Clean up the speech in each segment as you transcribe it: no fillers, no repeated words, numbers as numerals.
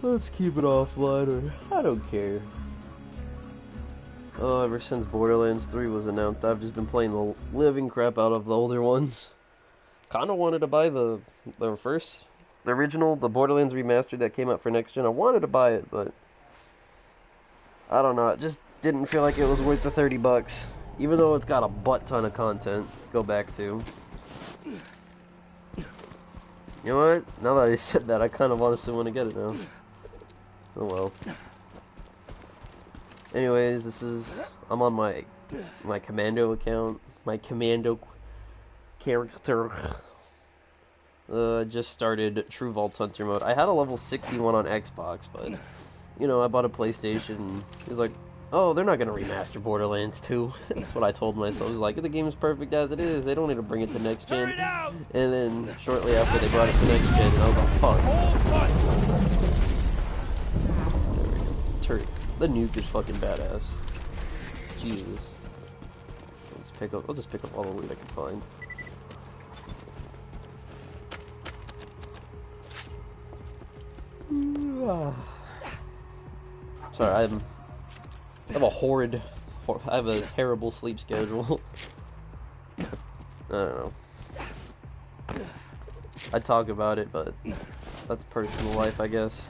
Let's keep it offline, or I don't care. Oh, ever since Borderlands 3 was announced, I've just been playing the living crap out of the older ones. Kinda wanted to buy the original, the Borderlands remastered that came out for next gen. I wanted to buy it, but I don't know, it just didn't feel like it was worth the $30, even though it's got a butt ton of content to go back to. You know what? Now that I said that, I kind of honestly want to get it now. Oh well. Anyways, I'm on my commando account, my commando character. I just started True Vault Hunter mode. I had a level 61 on Xbox, but, you know, I bought a PlayStation. It was like, oh, they're not going to remaster Borderlands 2. That's what I told myself. I was like, the game's perfect as it is. They don't need to bring it to next gen. And then, shortly after, they brought it to next gen, and I was like, fuck. Turret. The nuke is fucking badass. Jesus. I'll just pick up all the loot I can find. Sorry, I have a terrible sleep schedule. I don't know. I talk about it, but that's personal life, I guess.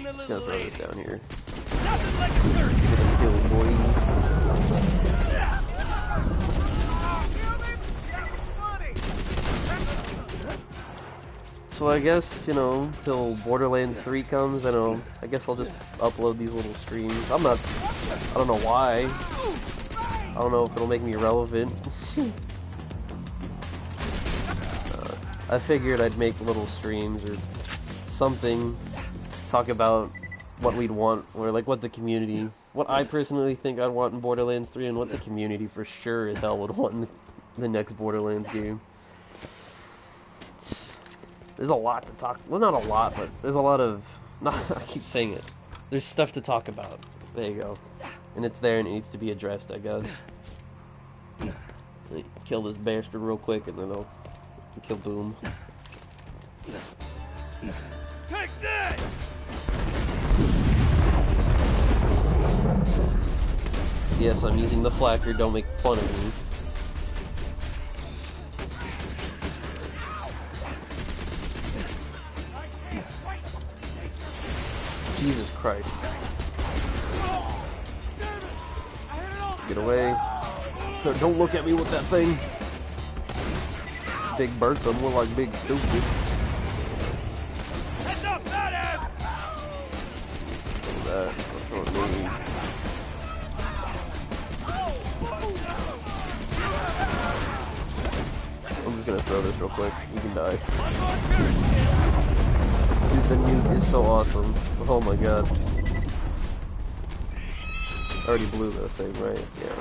Just gonna throw this down here. Get him killed, boy. So I guess, you know, till Borderlands 3 comes, I guess I'll just upload these little streams. I don't know why. I don't know if it'll make me relevant. I figured I'd make little streams or something, talk about what we'd want, or like what I personally think I'd want in Borderlands 3, and what the community for sure as hell would want in the next Borderlands game. There's a lot to talk. Well, not a lot, but there's a lot of. I keep saying it. There's stuff to talk about. There you go. And it's there, and it needs to be addressed, I guess. Kill this bastard real quick, and then I'll kill Boom. Take that! Yes, I'm using the placard. Don't make fun of me. Jesus Christ. Get away. Don't look at me with that thing. Big Bertha, more like Big Stupid. Heads up, badass! That. That's not me. I'm just gonna throw this real quick. You can die. Dude, the nuke is so awesome. Oh my god. I already blew that thing, right? Yeah.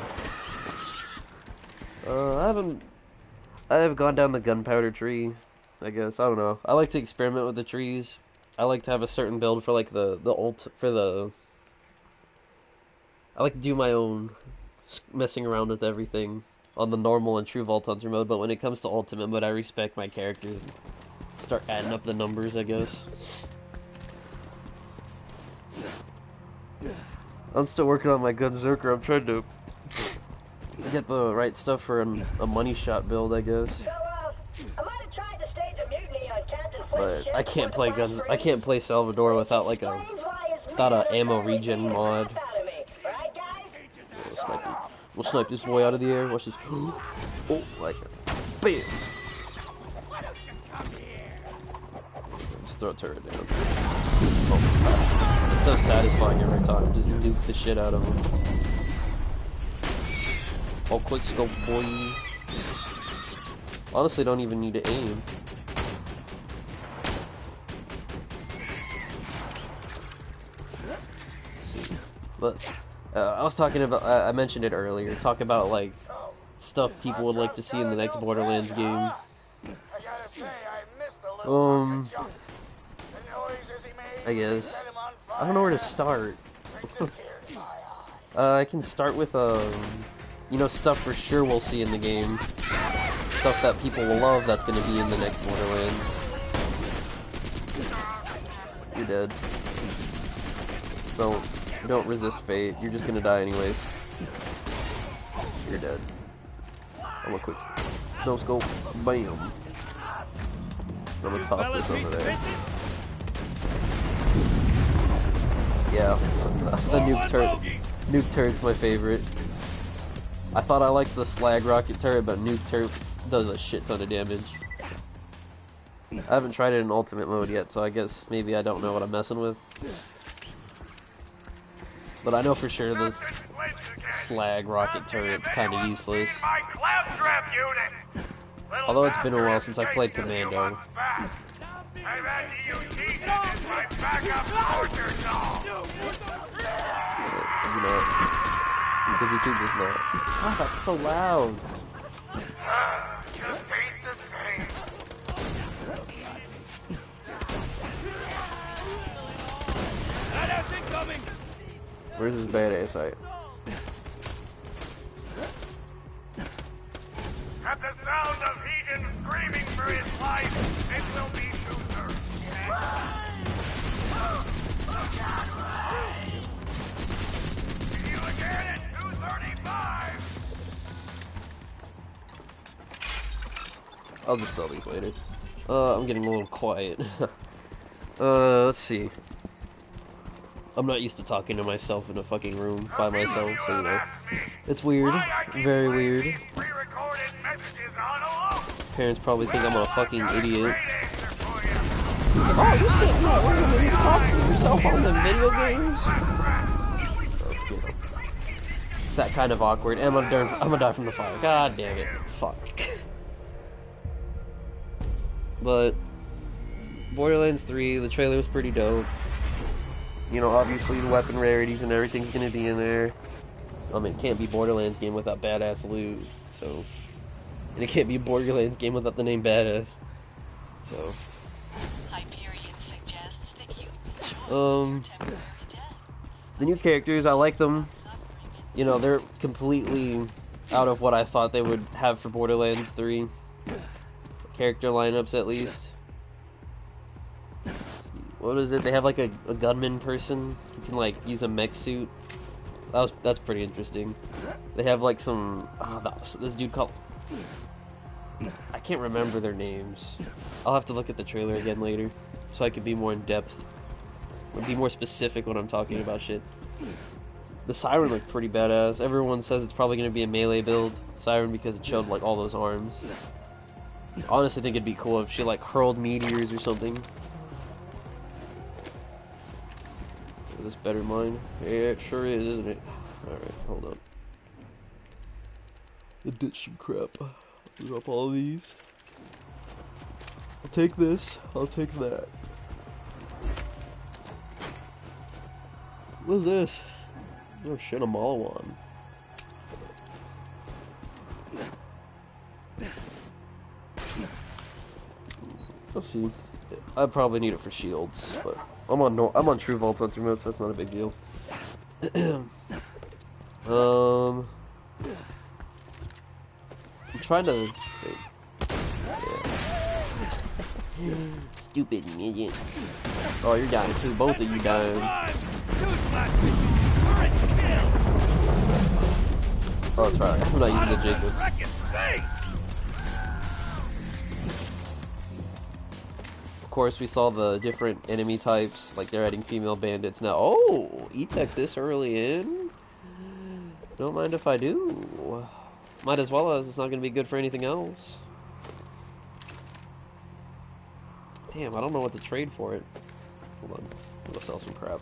I have gone down the gunpowder tree, I guess. I don't know. I like to experiment with the trees. I like to have a certain build for like I like to do my own messing around with everything on the normal and True Vault Hunter mode, but when it comes to ultimate mode, I respect my characters. Start adding up the numbers, I guess. I'm still working on my Gunzerker. I'm trying to get the right stuff for a money shot build, I guess. So, I might have tried to stage a mutiny on Captain Flint's ship. But I can't play I can't play Salvador without like a ammo regen mod. Right, guys? We'll snipe this boy out of the air. Watch this. Oh, like bam. Just throw a turret down. Oh, it's so satisfying every time. Just nuke the shit out of him. Oh, quick scope, boy. Honestly, don't even need to aim. Let's see. But I was talking about. I mentioned it earlier. Talk about like stuff people would like to see in the next Borderlands game. I guess. I don't know where to start. I can start with, you know, stuff for sure we'll see in the game. stuff that people will love that's gonna be in the next Borderlands. You're dead. Don't resist fate. You're just gonna die anyways. You're dead. I'm gonna quick no scope. Bam. I'm gonna toss this over there. Yeah, the nuke turret's my favorite. I thought I liked the slag rocket turret, but nuke turret does a shit ton of damage. I haven't tried it in ultimate mode yet, so I guess maybe I don't know what I'm messing with. But I know for sure this slag rocket turret's kind of useless. Although it's been a while since I played Commando. You know, because YouTube is not. Oh, that's so loud. Where's his badass at? At the sound of Egan screaming for his life, it will be sooner. See you again at 2:35. I'll just sell these later. I'm getting a little quiet. Let's see. I'm not used to talking to myself in a fucking room by myself, so you know. It's weird. Very weird. Parents probably think I'm a fucking idiot. Oh, you sitting here, you talking to yourself on the video games? So, you know. It's that kind of awkward. And I'm gonna die from the fire. God damn it. Fuck. But Borderlands 3, the trailer was pretty dope. You know, obviously the weapon rarities and everything's gonna be in there. I mean, it can't be Borderlands game without badass loot, so... And it can't be a Borderlands game without the name Badass. So... The new characters, I like them. You know, they're completely out of what I thought they would have for Borderlands 3. Character lineups, at least. What is it? They have like a gunman person who can like use a mech suit. That's pretty interesting. They have like some this dude called, I can't remember their names. I'll have to look at the trailer again later so I can be more in depth. Be more specific when I'm talking about shit. The Siren looked pretty badass. Everyone says it's probably going to be a melee build Siren because it showed like all those arms. I honestly think it'd be cool if she like hurled meteors or something. Is this better mine? Yeah, it sure is, isn't it? Alright, hold on. I'll ditch some crap. I'll drop all these. I'll take this. I'll take that. What's this? Oh shit, a Malawan. Let's see. I probably need it for shields, but I'm on True Vault Hunter mode, so that's not a big deal. I'm trying to think. Yeah. Stupid midget. Oh, you're dying too. Both of you dying. Oh, that's right. I'm not using the Jacob. Of course, we saw the different enemy types. Like, they're adding female bandits now. Oh! E-Tech this early in? Don't mind if I do. Might as well, as it's not going to be good for anything else. Damn, I don't know what to trade for it. Hold on. I'm gonna sell some crap.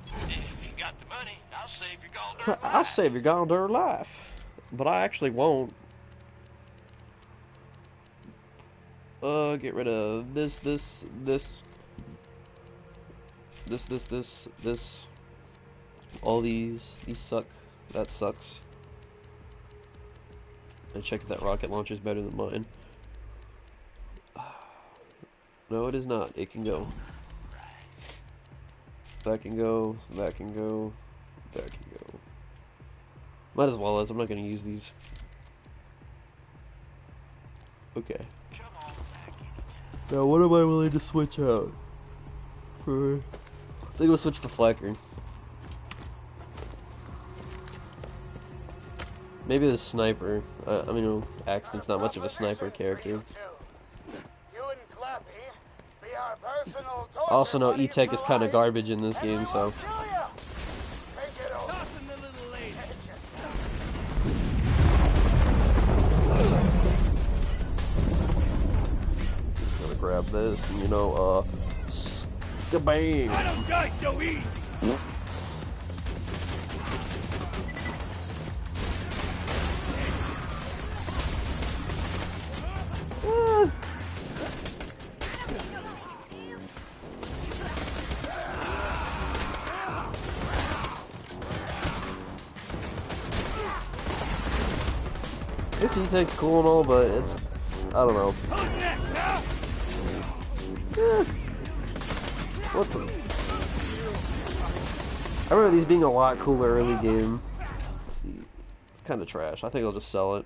If you got the money, I'll save your gold. I'll save your goddamn life. But I actually won't. Get rid of this. All these suck. That sucks. And check if that rocket launcher is better than mine. No, it is not. It can go. That can go. That can go. That can go. Might as well as I'm not going to use these. Okay. Now, what am I willing to switch out? For... I think we'll switch to Flacker. Maybe the sniper. I mean, Axton's not much of a sniper character. You and Clappy be our personal I also know buddies E-Tech for is kind of life, garbage in this and game, we so... won't kill ya. Take it over. Just gonna grab this, and you know, kabang! I don't die so easy. This E-Tech's cool and all, but it's... I don't know. Who's next, huh? What the... I remember these being a lot cooler early game. Let's see. It's kind of trash. I think I'll just sell it.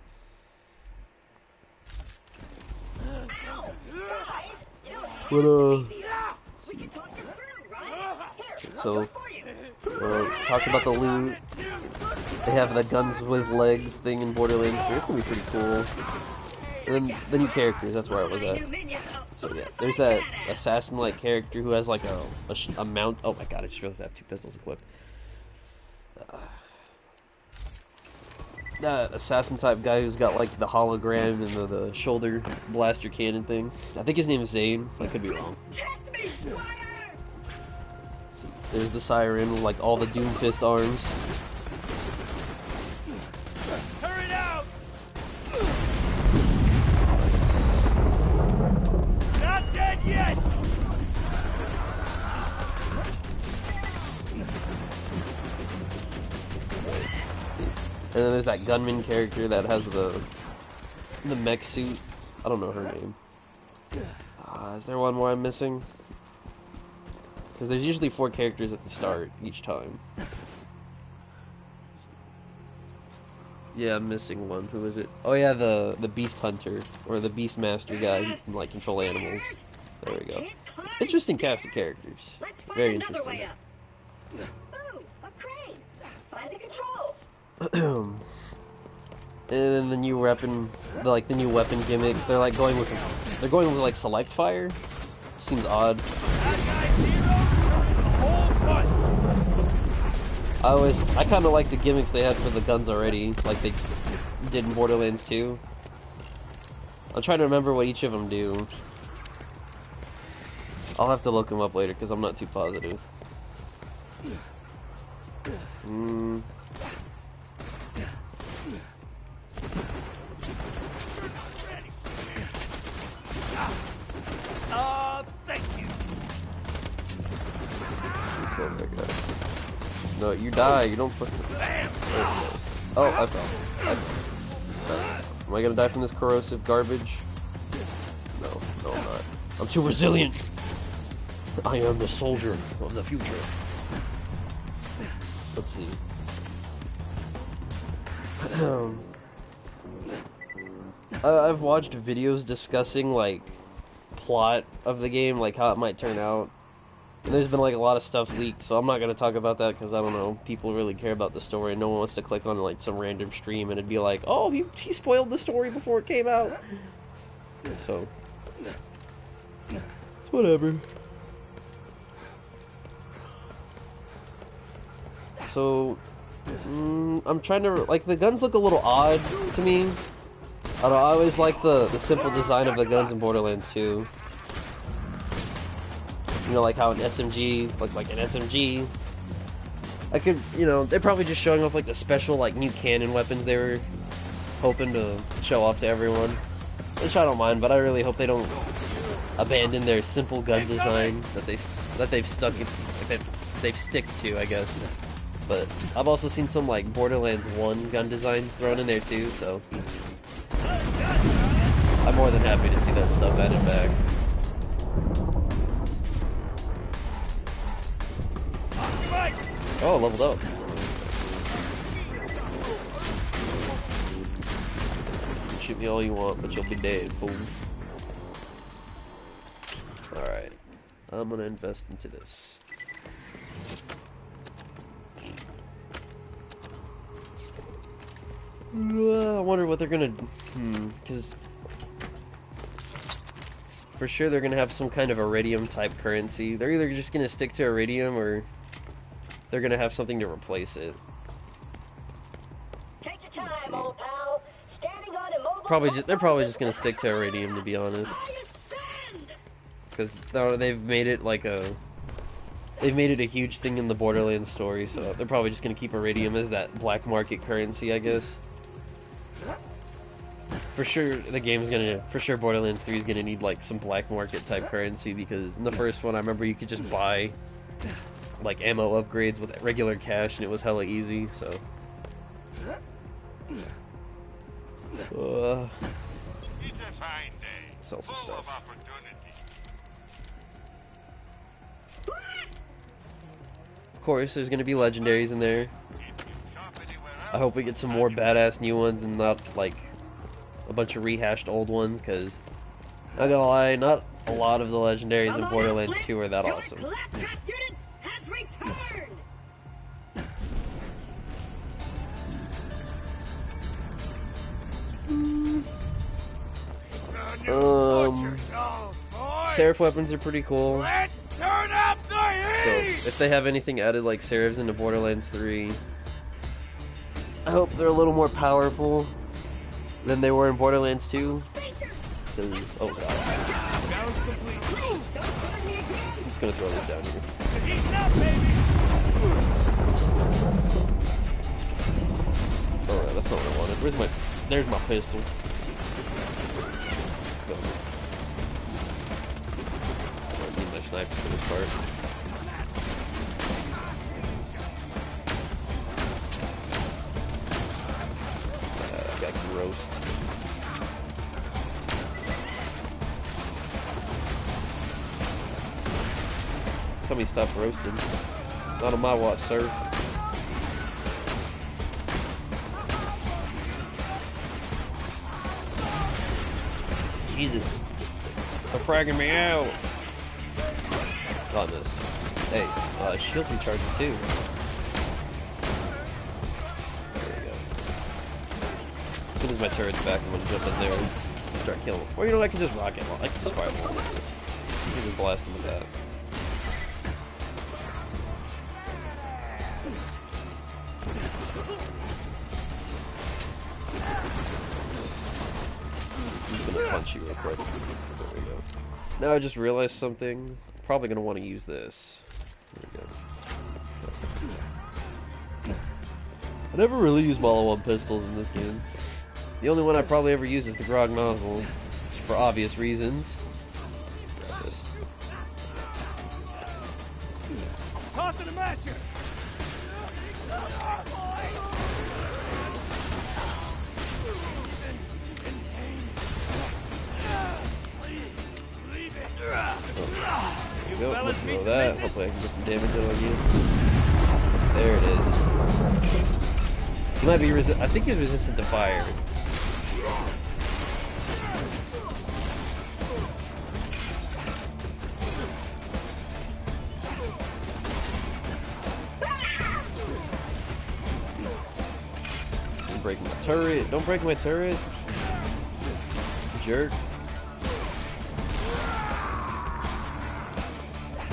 But, so, talked about the loot. They have the guns with legs thing in Borderlands 3. It's gonna be pretty cool. And then the new characters, that's where I was at. So yeah, there's that assassin-like character who has like a mount. Oh my god, I just realized I have 2 pistols equipped. That assassin-type guy who's got like the hologram and the shoulder blaster cannon thing. I think his name is Zane. I could be wrong. So there's the siren with like all the Doomfist arms. Hurry out! Not dead yet! And then there's that gunman character that has the mech suit. I don't know her name. Is there one more I'm missing? Because there's usually 4 characters at the start each time. Yeah, I'm missing one. Who is it? Oh yeah, the Beast Hunter or the Beast Master guy who can like control animals. There we go. It's interesting cast of characters. Very interesting. Ooh, a crane. Find the controls. And then the new weapon, the new weapon gimmicks. They're like going with like select fire. Seems odd. That guy's hero the whole bunch. I kind of like the gimmicks they had for the guns already, like they did in Borderlands 2. I'm trying to remember what each of them do. I'll have to look them up later because I'm not too positive. Thank you. Oh my god. No, you die. You don't push the... Oh, I fell. Nice. Am I gonna die from this corrosive garbage? No, I'm not. I'm too resilient. I am the soldier of the future. Let's see. I've watched videos discussing like plot of the game, like how it might turn out. And there's been like a lot of stuff leaked, so I'm not gonna talk about that because I don't know. People really care about the story. No one wants to click on like some random stream and it'd be like, "Oh, he spoiled the story before it came out." So, it's whatever. So, I'm trying to like the guns look a little odd to me. I don't know, I always like the simple design of the guns in Borderlands 2. You know, like how an SMG looks like an SMG. I could, you know, they're probably just showing off like the special, like, new cannon weapons they were hoping to show off to everyone. Which I don't mind, but I really hope they don't abandon their simple gun design that they've stick to, I guess. But I've also seen some like Borderlands 1 gun design thrown in there too, so I'm more than happy to see that stuff added back. Oh, leveled up. Shoot me all you want, but you'll be dead, fool. Alright. I'm gonna invest into this. I wonder what they're gonna... because... for sure they're gonna have some kind of iridium type currency. They're either just gonna stick to iridium, or they're gonna have something to replace it. Take your time, old pal. Standing on immobile They're probably just gonna stick to iridium, to be honest. Because they've made it like a... they've made it a huge thing in the Borderlands story, so they're probably just gonna keep iridium as that black market currency, I guess. For sure, Borderlands 3 is gonna need like some black market type currency, because in the first one, I remember you could just buy like ammo upgrades with regular cash, and it was hella easy. So, It's a fine day. sell some Full stuff. of opportunity. Of course, there's gonna be legendaries in there. Shop anywhere I hope we get some more badass new ones and not like a bunch of rehashed old ones, because not gonna lie, not a lot of the legendaries in Borderlands 2 are that awesome. unit has returned. Seraph weapons are pretty cool. Let's turn up the So, heat! if they have anything added like Seraphs into Borderlands 3, I hope they're a little more powerful than they were in Borderlands 2. Because, oh god. I'm just gonna throw this down here. Heating up, baby! Alright, that's not what I wanted. There's my pistol. Go. I need my sniper for this part. That guy can roast. Tell me stop roasting. Not on my watch, sir. Jesus. They're fragging me out. On this. Hey, shield recharges too. There we go. As soon as my turret's back, I'm gonna jump in there and start killing them. Or you know, I can just rocket launch. I can just fire them like this. You can just blast them with that. Punch you real quick. There we go. Now I just realized something. Probably gonna want to use this. There we go. I never really use Model 1 pistols in this game. The only one I probably ever use is the Grog nozzle, for obvious reasons. Grab this. Tossing a masher! There we go. Let's throw that. Hopefully I can get some damage on you. There it is. He might be I think he's resistant to fire. Don't break my turret. Don't break my turret. Jerk.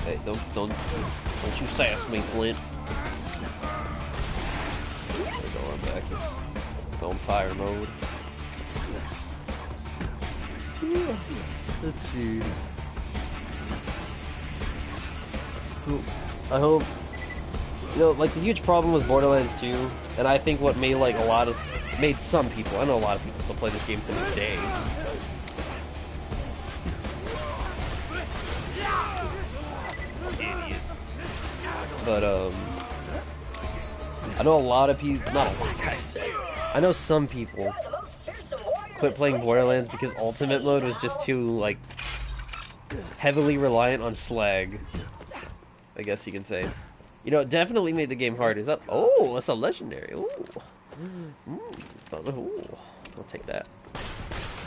Hey, don't you sass me, Flint. There we go, I'm back. On fire mode. Let's see. Cool. I hope, you know, like the huge problem with Borderlands 2, and I think what made like made some people, I know a lot of people still play this game to this day. But, I know a lot of people, not a lot, guys. I know some people quit playing Borderlands because Ultimate Mode was just too, like, heavily reliant on slag. I guess you can say. You know, it definitely made the game hard. Is that? Oh, that's a legendary. Ooh. Ooh. I'll take that.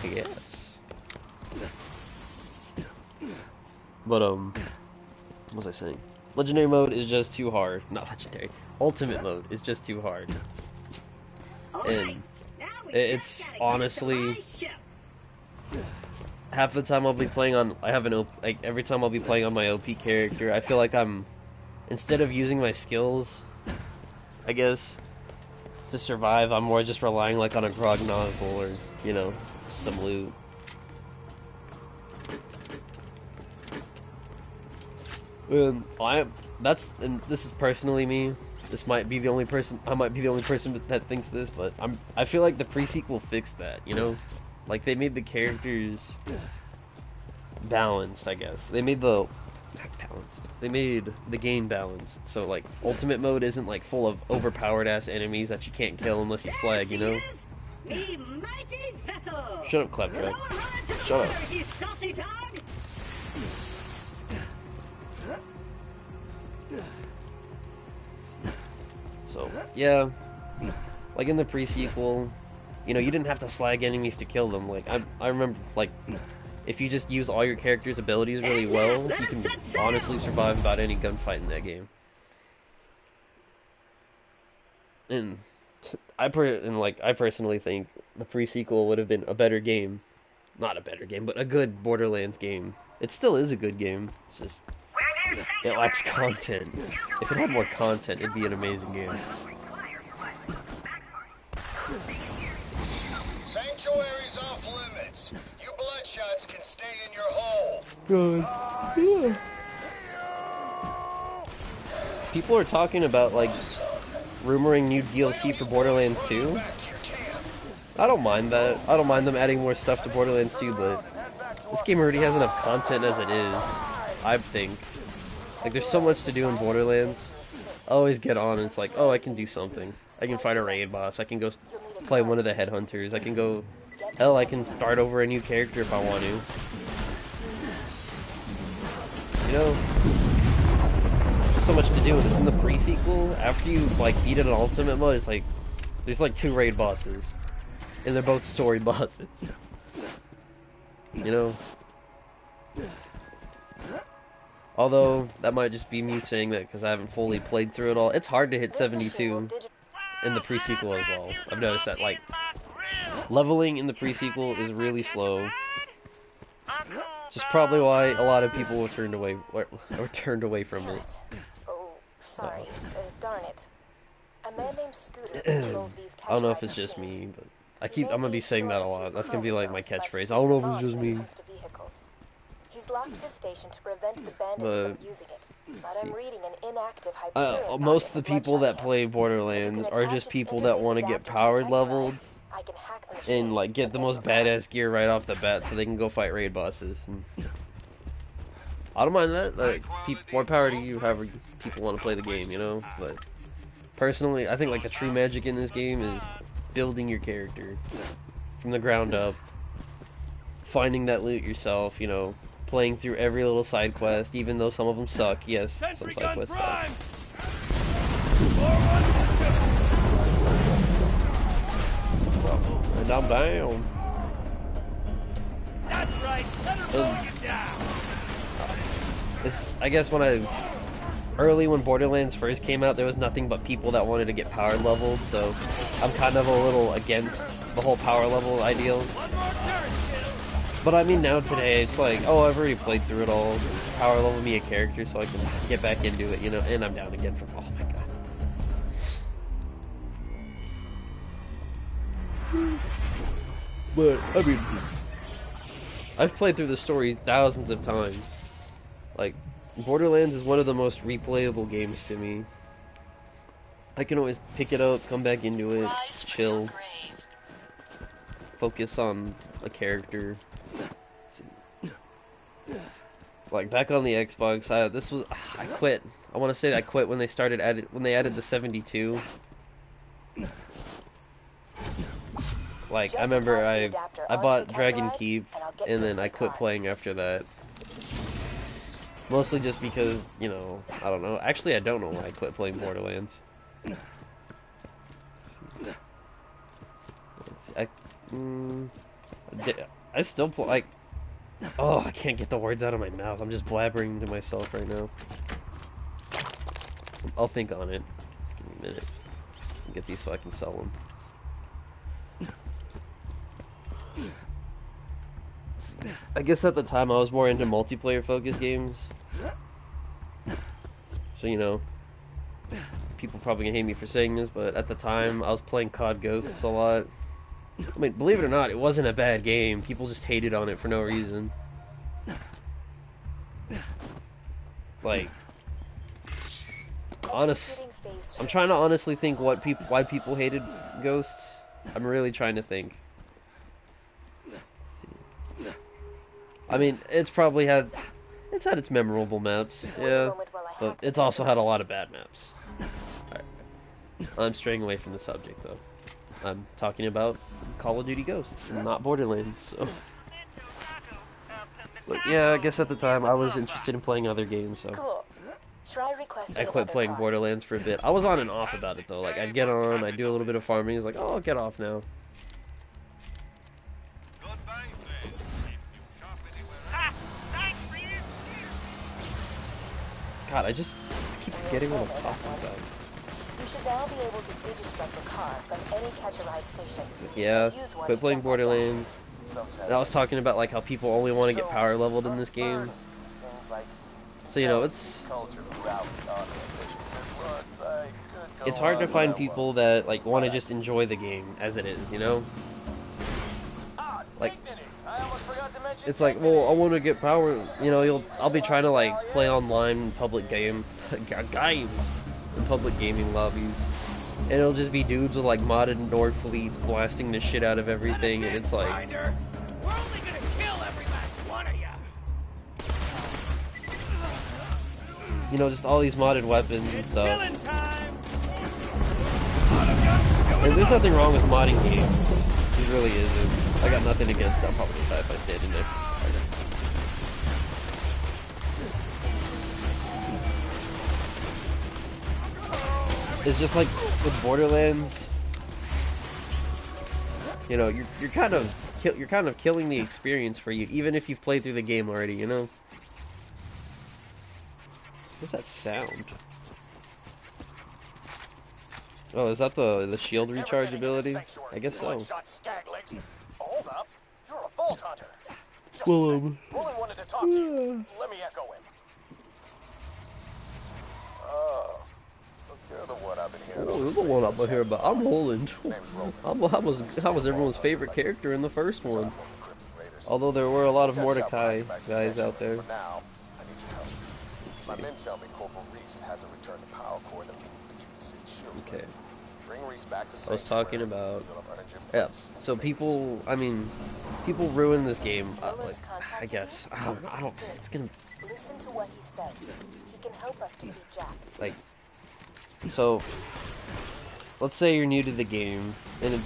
Yes. But, what was I saying? Legendary mode is just too hard. Not legendary. Ultimate mode is just too hard. And it's honestly... half the time I'll be playing on... like, every time I'll be playing on my OP character, I feel like I'm... instead of using my skills, I guess, to survive, I'm more just relying, like, on a grog nozzle or, you know, some loot. And this is personally me. This might be the only person, I might be the only person that thinks this, but I feel like the pre-sequel fixed that, you know? Like, they made the characters balanced, I guess. They made the... not balanced. They made the game balanced. So, like, ultimate mode isn't, like, full of overpowered-ass enemies that you can't kill unless you slag, you know? Shut up, Claptrap. Shut up. So, yeah. Like, in the pre-sequel, you know, you didn't have to slag enemies to kill them. Like, I remember, like, if you just use all your character's abilities really well, you can honestly survive about any gunfight in that game. And I personally think the pre-sequel would have been a better game. Not a better game, but a good Borderlands game. It still is a good game. It's just... it lacks content. If it had more content, it'd be an amazing game. Sanctuary's off limits. You bloodshots can stay in your hole. Good. Yeah. People are talking about, like, rumoring new DLC for Borderlands 2. I don't mind that. I don't mind them adding more stuff to Borderlands 2, but this game already has enough content as it is, I think. Like, there's so much to do in Borderlands. I always get on and it's like, oh, I can do something. I can fight a raid boss. I can go play one of the headhunters. I can go... hell, I can start over a new character if I want to. You know? There's so much to do. It's in the pre-sequel. After you, like, beat it in ultimate mode, it's like... there's, like, 2 raid bosses. And they're both story bosses. You know? Although, that might just be me saying that because I haven't fully played through it all. It's hard to hit 72 in the pre-sequel as well. I've noticed that, like, leveling in the pre-sequel is really slow. Just probably why a lot of people were turned away from it. Oh, sorry. Darn it. A man named Scooter controls these I don't know if it's just me, but I'm gonna be saying that a lot. That's gonna be like my catchphrase. I don't know if it's just me. He's locked the station to prevent the bandits from using it. But I'm reading an inactive Hyperion most of the people that play Borderlands are just people that want to get powered leveled and, like, get the most badass gear right off the bat so they can go fight raid bosses. And I don't mind that. Like, more power to you, however people want to play the game, you know? But personally, I think, like, the true magic in this game is building your character from the ground up, finding that loot yourself, you know, playing through every little side quest, even though some of them suck. Yes, some side quests suck. And I'm down. That's right. Let her mow you down. I guess when Borderlands first came out, there was nothing but people that wanted to get power leveled, so I'm kind of a little against the whole power level ideal. But I mean, now today, it's like, oh, I've already played through it all. Just power level me a character so I can get back into it, you know, and I'm down again from, oh my god. But, I mean, I've played through the story thousands of times. Like, Borderlands is one of the most replayable games to me. I can always pick it up, come back into it, chill, focus on a character. Like, back on the Xbox, I quit. I want to say that I quit when they added the 72. Like, I remember I bought Dragon Keep, and then I quit playing after that. Mostly just because, you know, I don't know. Actually, I don't know why I quit playing Borderlands. I still play, like, oh, I can't get the words out of my mouth. I'm just blabbering to myself right now. I'll think on it. Just give me a minute. Get these so I can sell them. I guess at the time I was more into multiplayer focused games. So, you know, people probably gonna hate me for saying this, but at the time I was playing COD Ghosts a lot. I mean, believe it or not, it wasn't a bad game. People just hated on it for no reason. Like, I'm trying to honestly think why people hated Ghosts. I'm really trying to think. I mean, it's had its memorable maps, yeah, but it's also had a lot of bad maps. Alright. I'm straying away from the subject, though. I'm talking about Call of Duty Ghosts, not Borderlands, so... But yeah, I guess at the time I was interested in playing other games, so... Cool. Try requesting I quit playing car. Borderlands for a bit. I was on and off about it, though. Like, I'd get on, I'd do a little bit of farming, it's like, oh, I'll get off now. God, I keep forgetting what I'm talking about. You should now be able to digistruct a car from any catch-a-ride station. Yeah, quit playing Borderlands. And I was talking about like how people only want to get power leveled in this game. So, you know, it's hard to find people that like want to just enjoy the game as it is, you know? Like, it's like, well, I want to get power, you know, I'll be trying to like play online in public gaming lobbies, and it'll just be dudes with like modded Nord fleets blasting the shit out of everything, and it's like, We're only gonna kill every last one of you. you know, just all these modded weapons and stuff. Killing time. And there's nothing wrong with modding games. It really isn't. I got nothing against it. I'll probably die if I stand in there. It's just like with Borderlands, you know, you're kind of killing the experience for you, even if you've played through the game already, you know. What's that sound? Oh, is that the shield recharge ability? I guess so. Hold up, you're a vault hunter. Just Well, Roland wanted to talk to you. Let me echo him. Oh, so you're the one I've been hearing. Oh, there's the one up here, but I'm Roland. I was everyone's favorite character in the first one. Although there were a lot of Mordecai guys out there. For now, I need your help. My men tell me Corporal Reese hasn't returned the power core that we need to keep the city shielded. Okay. Bring Reese back to I was talking about, You'll have earned your yeah, place. so people ruin this game, like, I guess, I don't, it's gonna, Listen to what he says. He can help us defeat Jack. like, so, let's say you're new to the game, and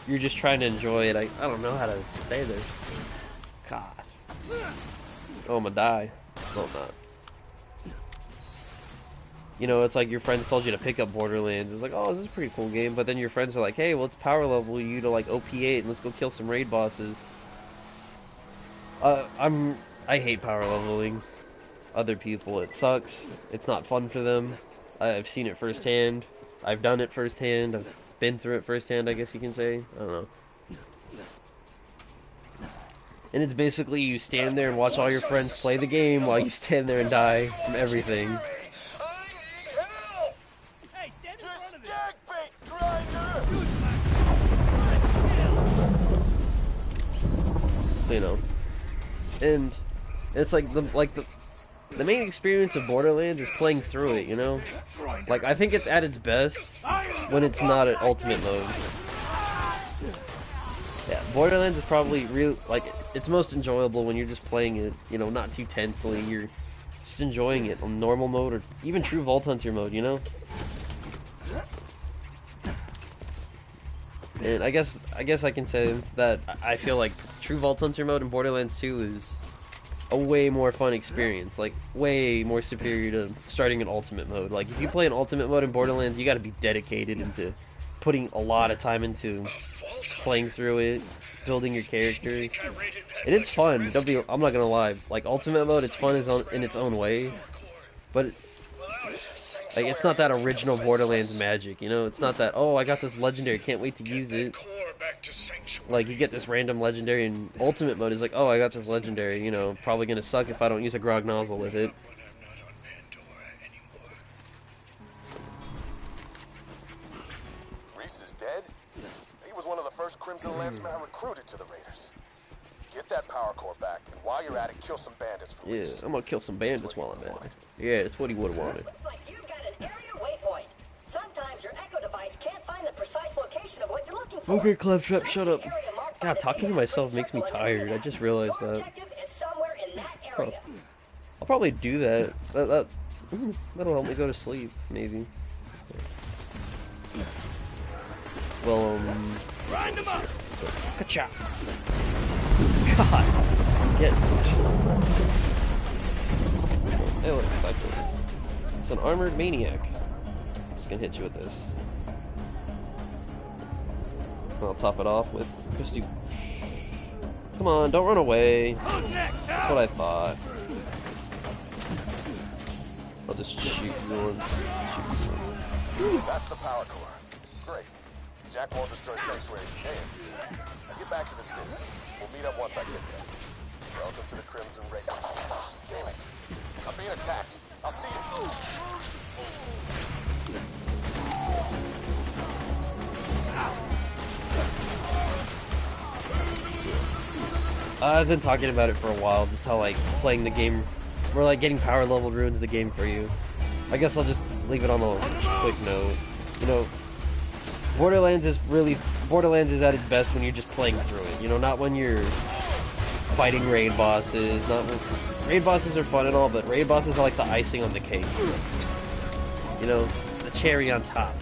you're just trying to enjoy it, I don't know how to say this, God, oh, I'm gonna die, no I'm not. You know, it's like your friends told you to pick up Borderlands. It's like, oh, this is a pretty cool game. But then your friends are like, hey, well, let's power level you to like OP8 and let's go kill some raid bosses. I hate power leveling other people. It sucks. It's not fun for them. I've seen it firsthand. I've done it firsthand. I've been through it firsthand, I guess you can say. I don't know. And it's basically you stand there and watch all your friends play the game while you stand there and die from everything. You know, and it's like the main experience of Borderlands is playing through it, you know? Like, I think it's at its best when it's not at ultimate mode. Yeah, Borderlands is probably it's most enjoyable when you're just playing it, you know, not too tensely. You're just enjoying it on normal mode or even true Vault Hunter mode, you know? And I guess I can say that I feel like true Vault Hunter mode in Borderlands 2 is a way more fun experience, like way more superior to starting in ultimate mode. Like if you play in ultimate mode in Borderlands, you got to be dedicated into putting a lot of time into playing through it, building your character, and it's fun. I'm not gonna lie. Like ultimate mode, it's fun in its own way, but like it's not that original Borderlands magic. You know, it's not that I got this legendary, can't wait to use it. Like you get this random legendary, and ultimate mode is like, I got this legendary. You know, probably gonna suck if I don't use a grog nozzle with it. Reese is dead? He was one of the first Crimson Lancemen I recruited to the Raiders. Get that power core back, and while you're at it, kill some bandits for Reese. I'm gonna kill some bandits while I'm at it. Yeah, that's what he would have wanted. Looks like you got an area waypoint. Sometimes your echo device can't find the precise location of what you're looking for. Okay, Claptrap, shut up. God, talking to myself makes me tired. I just realized Your that. objective is somewhere in that area. I'll probably do that. That'll help me go to sleep, maybe. Well, Grind them up. Ka-cha. God. Get. Hey, look, it's an armored maniac. Just gonna hit you with this. I'll top it off with Christy. Come on, don't run away. That's what I thought. I'll just shoot you once. That's the power core. Great. Jack won't destroy Sanctuary today at least. Now get back to the city. We'll meet up once I get there. Welcome to the Crimson Raiders. Damn it. I'm being attacked. I'll see you. I've been talking about it for a while, just how like playing the game, or like getting power level ruins the game for you. I guess I'll just leave it on a quick note. You know, Borderlands is at its best when you're just playing through it. You know, not when you're fighting raid bosses. Raid bosses are fun and all, but raid bosses are like the icing on the cake. You know, the cherry on top.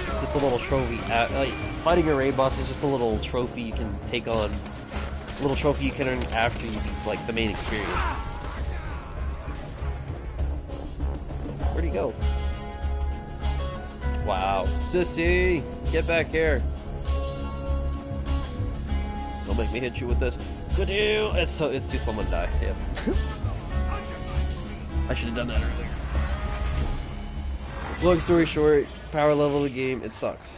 It's just a little trophy. Like fighting a raid boss is just a little trophy you can take on. A little trophy you can earn after you beat like the main experience. Where'd he go? Wow, sissy, get back here! Don't make me hit you with this. Good deal. It's too slow. I'm gonna die. Yeah. I should have done that earlier. Long story short, power level of the game, it sucks.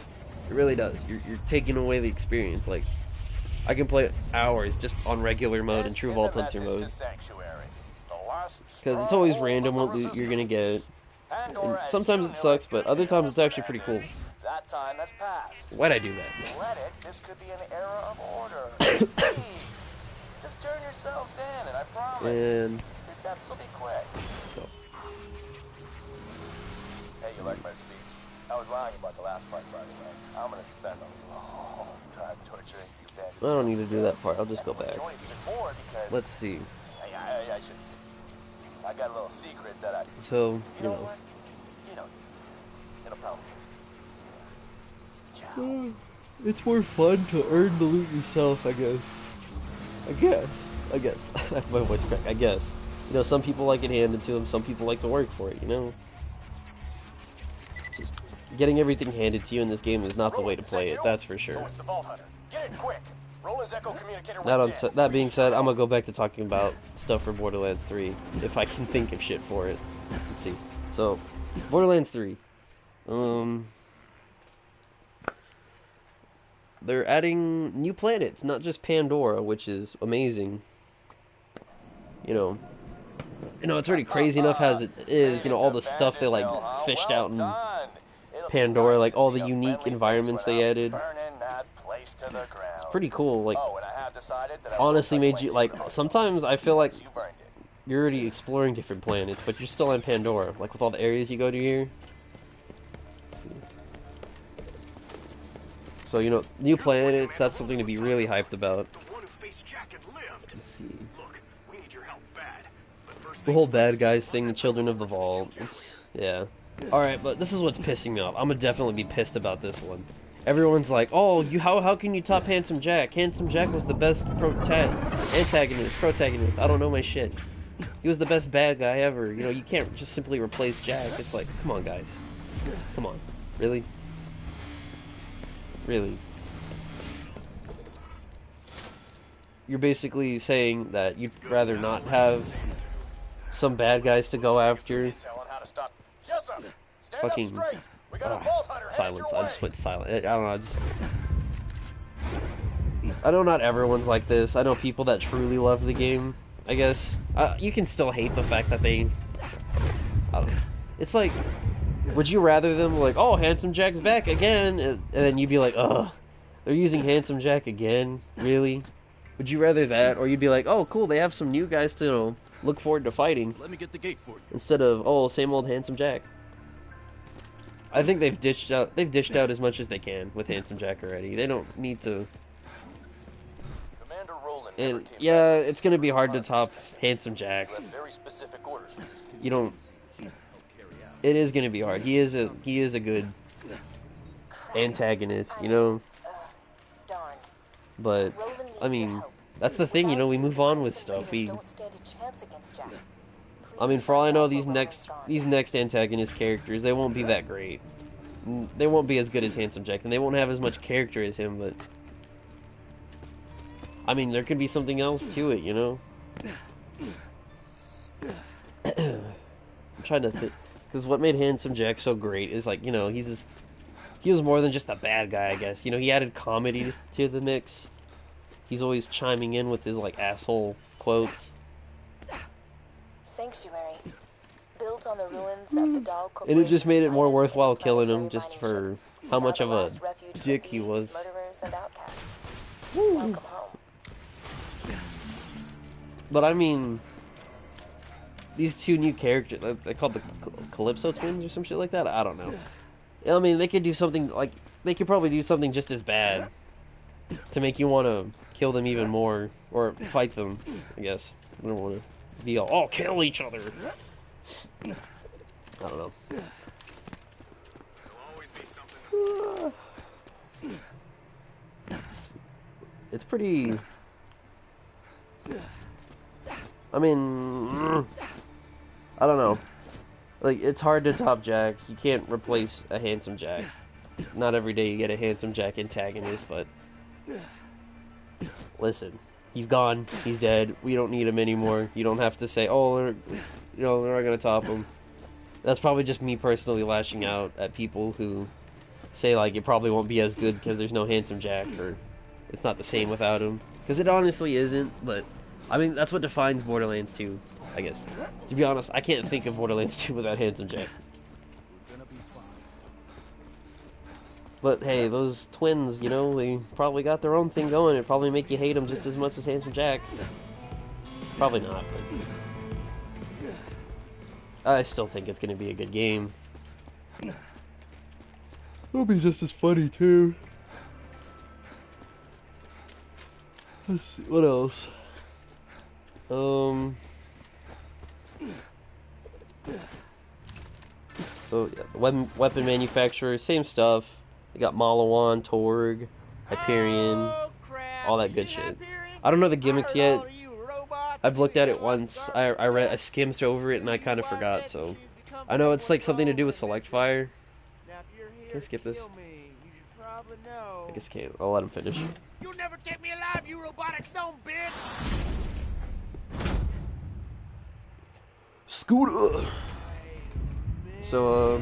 It really does. You're taking away the experience. Like, I can play hours just on regular mode and True Vault Hunter mode. Because it's always random what loot you're gonna get. And sometimes it sucks, but other times it's actually pretty cool. That time has passed. Why'd I do that? Let it. This could be an era of order. Please. Just turn yourselves in, and I promise And your deaths will be quick. so. Hey, you like my speech? I was lying about the last part, by the way. I'm gonna spend a long time torturing you bandits. I don't need to do that part. I'll just go back. Enjoy it even more because Let's see. I shouldn't say. I got a little secret that I. So, You know what? You know, it'll probably just be. Ciao. It's more fun to earn the loot yourself, I guess. My voice crack. I guess. You know, some people like it handed to them. Some people like to work for it. You know. Just getting everything handed to you in this game is not the way to play it. That's for sure. Oh, it's the Vault Hunter. Get it quick. Roll his echo communicator right in. That being said, I'm gonna go back to talking about stuff for Borderlands 3 if I can think of shit for it. Let's see. So, Borderlands 3. They're adding new planets, not just Pandora, which is amazing. You know, it's already crazy enough as it is. You know, all the stuff they like fished out in Pandora, like all the unique environments they added. It's pretty cool. Like, honestly, made you like. Sometimes I feel like you're already exploring different planets, but you're still on Pandora. Like with all the areas you go to here. So, you know, new planets, that's something to be really hyped about. Let's see. The whole bad guys thing, the Children of the Vault. Yeah. Alright, but this is what's pissing me off. I'm gonna definitely be pissed about this one. Everyone's like, oh, how can you top Handsome Jack? Handsome Jack was the best protagonist. I don't know my shit. He was the best bad guy ever. You know, you can't just simply replace Jack. It's like, come on, guys. Come on. Really? Really? You're basically saying that you'd rather not have some bad guys to go after. Tell 'em how to stop. Jessup, stand Fucking up straight. We got a vault hunter headed silence. your I way. just went silent. I don't know. I know not everyone's like this. I know people that truly love the game. I guess you can still hate the fact that they. I don't know. It's like, would you rather them like, oh, Handsome Jack's back again, and then you'd be like, ugh, they're using Handsome Jack again? Really? Would you rather that, or you'd be like, oh, cool, they have some new guys to look forward to fighting? Let me get the gate for you. Instead of, oh, same old Handsome Jack. I think they've dished out as much as they can with Handsome Jack already. They don't need to. Commander Roland never And came yeah, back from it's gonna be his hard to reconnaissance top mission. Handsome Jack. He left very specific orders for this kid. You don't. It is gonna be hard. He is a good antagonist, you know. Darn. But Roland needs I your mean, help. that's the thing, you know. We Without move you, on the with Crimson stuff. Raiders We. don't stand a chance against Jack. I mean, Please for all I find know, out these where Roland's gone. next antagonist characters, they won't be that great. They won't be as good as Handsome Jack, and they won't have as much character as him. But I mean, there could be something else to it, you know. I'm trying to think, because what made Handsome Jack so great is like, you know, he was more than just a bad guy, I guess. You know, he added comedy to the mix. He's always chiming in with his like asshole quotes. Sanctuary. Built on the ruins of the Dahl And it just made it more Corporation's worthwhile killing him interplanetary just mining for ship. how Now much the of a last refuge for dick he thieves, was. Murderers and outcasts. Welcome home. But I mean, these two new characters, they're called the Calypso twins or some shit like that. I don't know. I mean, they could do something like, they could probably do something just as bad to make you want to kill them even more, or fight them, I guess. I don't want to be all, oh, kill each other. I don't know. There'll always be something. It's pretty. I mean, I don't know. Like, it's hard to top Jack. You can't replace a Handsome Jack. Not every day you get a Handsome Jack antagonist, but listen, he's gone. He's dead. We don't need him anymore. You don't have to say, oh, they're not gonna top him. That's probably just me personally lashing out at people who say like it probably won't be as good because there's no Handsome Jack, or it's not the same without him. Because it honestly isn't. But I mean, that's what defines Borderlands 2, I guess. To be honest, I can't think of Borderlands 2 without Handsome Jack. But hey, those twins, you know, they probably got their own thing going. It'd probably make you hate them just as much as Handsome Jack. Probably not, but I still think it's going to be a good game. It'll be just as funny, too. Let's see, what else? So, yeah, weapon manufacturer, same stuff. They got Malawan, Torg, Hyperion, all that good shit. I don't know the gimmicks yet. I've looked at it once. I skimmed over it and I kind of forgot. So I know it's like something to do with select fire. Can I skip this? I guess I can't. I'll let him finish. You'll never take me alive, you robotic son of a bitch! Scooter. So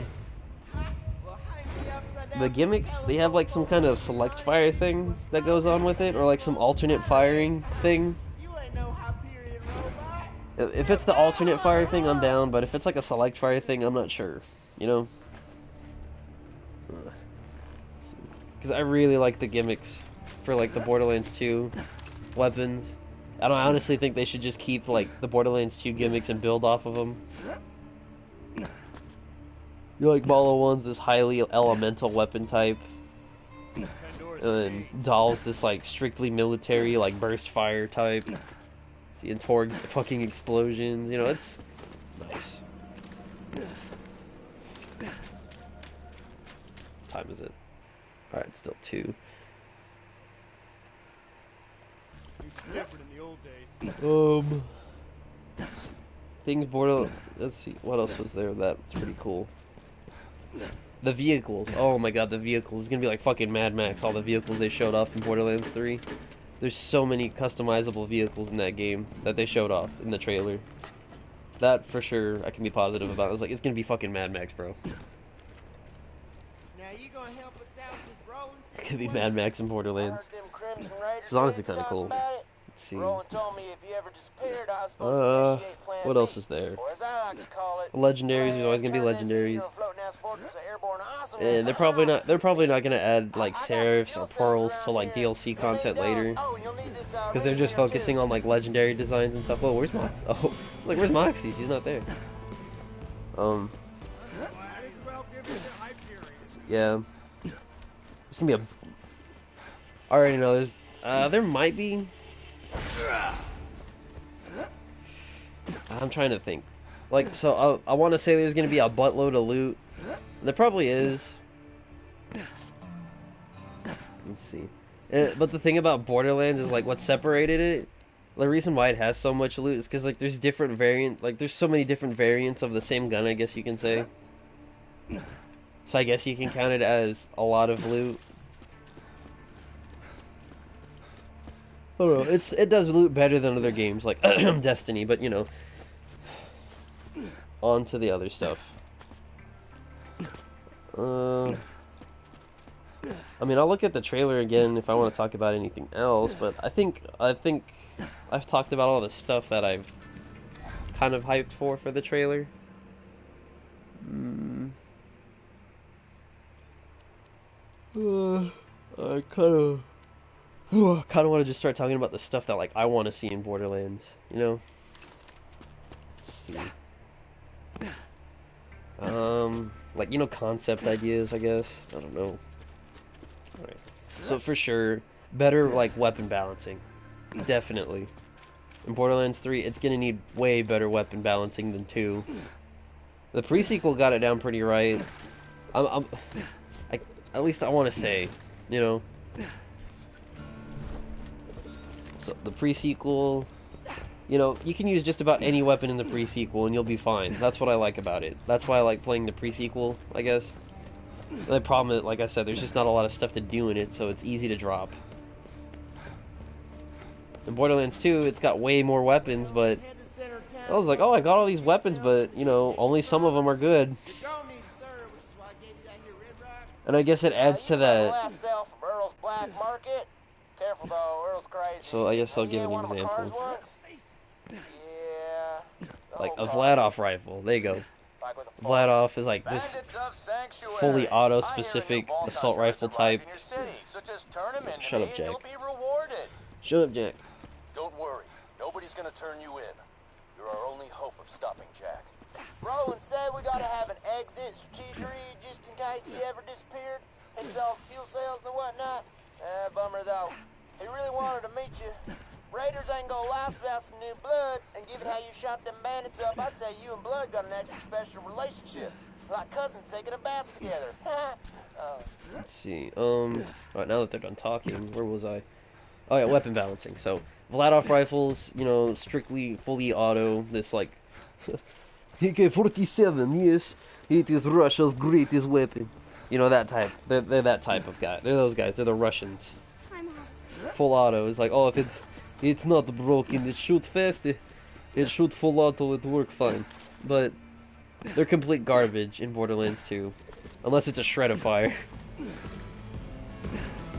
the gimmicks, they have like some kind of select fire thing that goes on with it, or like some alternate firing thing. If it's the alternate fire thing, I'm down, but if it's like a select fire thing, I'm not sure, you know? Because I really like the gimmicks for like the Borderlands 2 weapons. I honestly think they should just keep like the Borderlands 2 gimmicks and build off of them. You like Malawan's this highly elemental weapon type, and then Dahl's this like strictly military like burst fire type. See, and Torg's fucking explosions. You know, it's nice. What time is it? All right, still 2. Different in the old days. Things Let's see, what else was there that's pretty cool? The vehicles. Oh my god, the vehicles. It's gonna be like fucking Mad Max, all the vehicles they showed off in Borderlands 3. There's so many customizable vehicles in that game that they showed off in the trailer. That, for sure, I can be positive about. I was like, it's gonna be fucking Mad Max, bro. Now you gonna help us out with this rolling It could be Mad Max in I Borderlands. heard them Crimson Raiders It's honestly dudes kinda talking cool. about it. Let's see. Roland told me if you ever disappeared, I was supposed to initiate Plan What B, else is there? or as I like to call it, Legendaries, there's always gonna be turn this into legendaries. a floating-ass fortress of airborne awesomeness. And they're probably not gonna add like I got some serifs fuel or cells pearls around to like here. DLC $1 million. content later. Oh, and you'll need this, Because they're just radium focusing too. on like legendary designs and stuff. Oh, where's Moxie? Oh, like where's Moxie? She's not there. Yeah. There's gonna be a. I already know there's. There might be. I'm trying to think. Like, so I want to say there's gonna be a buttload of loot. There probably is. Let's see. But the thing about Borderlands is like what separated it. The reason why it has so much loot is because like there's different variant. Like there's so many different variants of the same gun. I guess you can say. So I guess you can count it as a lot of loot. I don't know. It does loot better than other games like Destiny, but you know. On to the other stuff. I mean, I'll look at the trailer again if I want to talk about anything else, but I think I've talked about all the stuff that I've kind of hyped for the trailer. I kind of want to just start talking about the stuff that like I want to see in Borderlands, you know? Let's see. Like, you know, concept ideas, I guess. I don't know. Alright. So for sure, better like weapon balancing. Definitely. In Borderlands 3, it's gonna need way better weapon balancing than 2. The pre-sequel got it down pretty right. At least I want to say, you know. So the pre-sequel, you know, you can use just about any weapon in the pre-sequel and you'll be fine. That's what I like about it. That's why I like playing the pre-sequel, I guess. The problem is, like I said, there's just not a lot of stuff to do in it, so it's easy to drop. In Borderlands 2, it's got way more weapons, but I was like, oh, I got all these weapons, but, you know, only some of them are good. And I guess it adds to that. Last sale from Earl's Black Market. Careful though, Earl's crazy. So I guess I'll give an one of my cars example. once? Yeah. Like a Vladoff rifle. There you go. Like with a Vladoff is like this Bandits of Sanctuary. fully I hear auto-specific a new vault assault hunter has rifle arrived type. in your city, so just turn him into Shut me up, and Jack. you'll be rewarded. Shut up, Jack. Don't worry, nobody's gonna turn you in. You're our only hope of stopping Jack. Roland said we gotta have an exit strategy just in case he ever disappeared and sell fuel sales and whatnot. Bummer though. He really wanted to meet you. Raiders ain't gonna last without some new blood, and given how you shot them bandits up, I'd say you and Blood got an extra special relationship. Like cousins taking a bath together. Let's see. Alright, now that they're done talking, where was I? Oh yeah, weapon balancing. So, Vladoff rifles, you know, strictly fully auto. This like AK-47, yes, it is Russia's greatest weapon. You know, that type. They're that type of guy. They're those guys. They're the Russians. Full auto. It's like, oh, if it's not broken, it shoot fast. It shoot full auto. It work fine. But they're complete garbage in Borderlands 2, unless it's a shred of fire.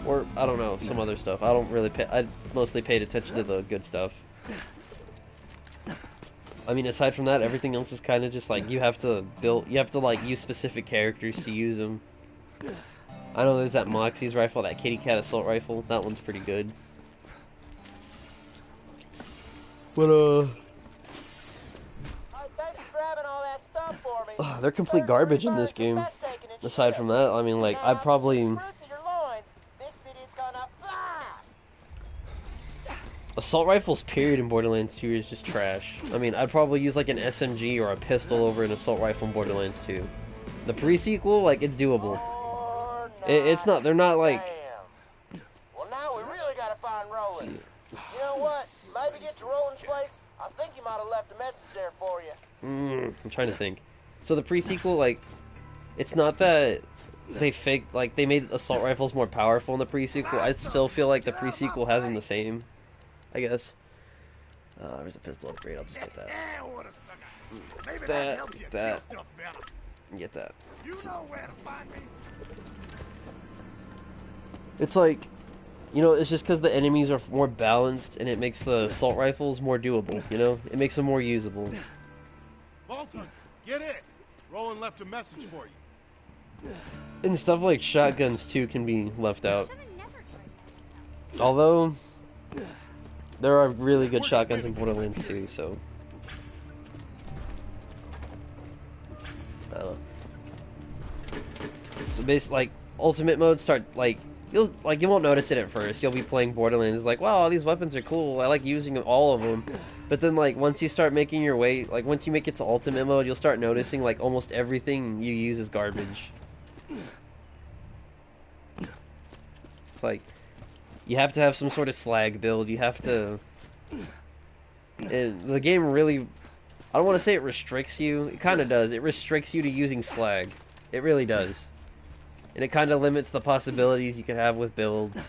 Or, I don't know, some other stuff. I don't really I mostly paid attention to the good stuff. I mean, aside from that, everything else is kind of just like, you have to like, use specific characters to use them. I know there's that Moxie's rifle, that kitty cat assault rifle. That one's pretty good. But, Thanks for grabbing all that stuff for me. they're complete garbage in this game. Aside from that, I mean, like, I'd probably... Assault rifles, period, in Borderlands 2 is just trash. I mean, I'd probably use, like, an SMG or a pistol over an assault rifle in Borderlands 2. The pre-sequel, like, it's doable. It's not, they're not, like... Damn. Well, now we really gotta find Roland. You know what? Maybe get to Roland's place. I think he might have left a message there for you. I'm trying to think. So the pre-sequel, like... it's not that they faked, like, they made assault rifles more powerful in the pre-sequel. I still feel like the pre-sequel has them the same, I guess. There's a pistol upgrade, I'll just get that. That, get that. You know where to find me. It's like, you know, it's just because the enemies are more balanced, and it makes the assault rifles more doable, you know? It makes them more usable. Vault Hunter, get in. Roland left a message for you. And stuff like shotguns, too, can be left out. Although, there are really good shotguns in Borderlands 2, so... I don't know. So basically, like, ultimate mode you won't notice it at first. You'll be playing Borderlands like, wow, all these weapons are cool. I like using all of them. But then, like, once you start making your way, like, once you make it to ultimate mode, you'll start noticing, like, almost everything you use is garbage. It's like, you have to have some sort of slag build. You have to... And the game really... I don't want to say it restricts you. It kind of does. It restricts you to using slag. It really does. And it kind of limits the possibilities you can have with builds.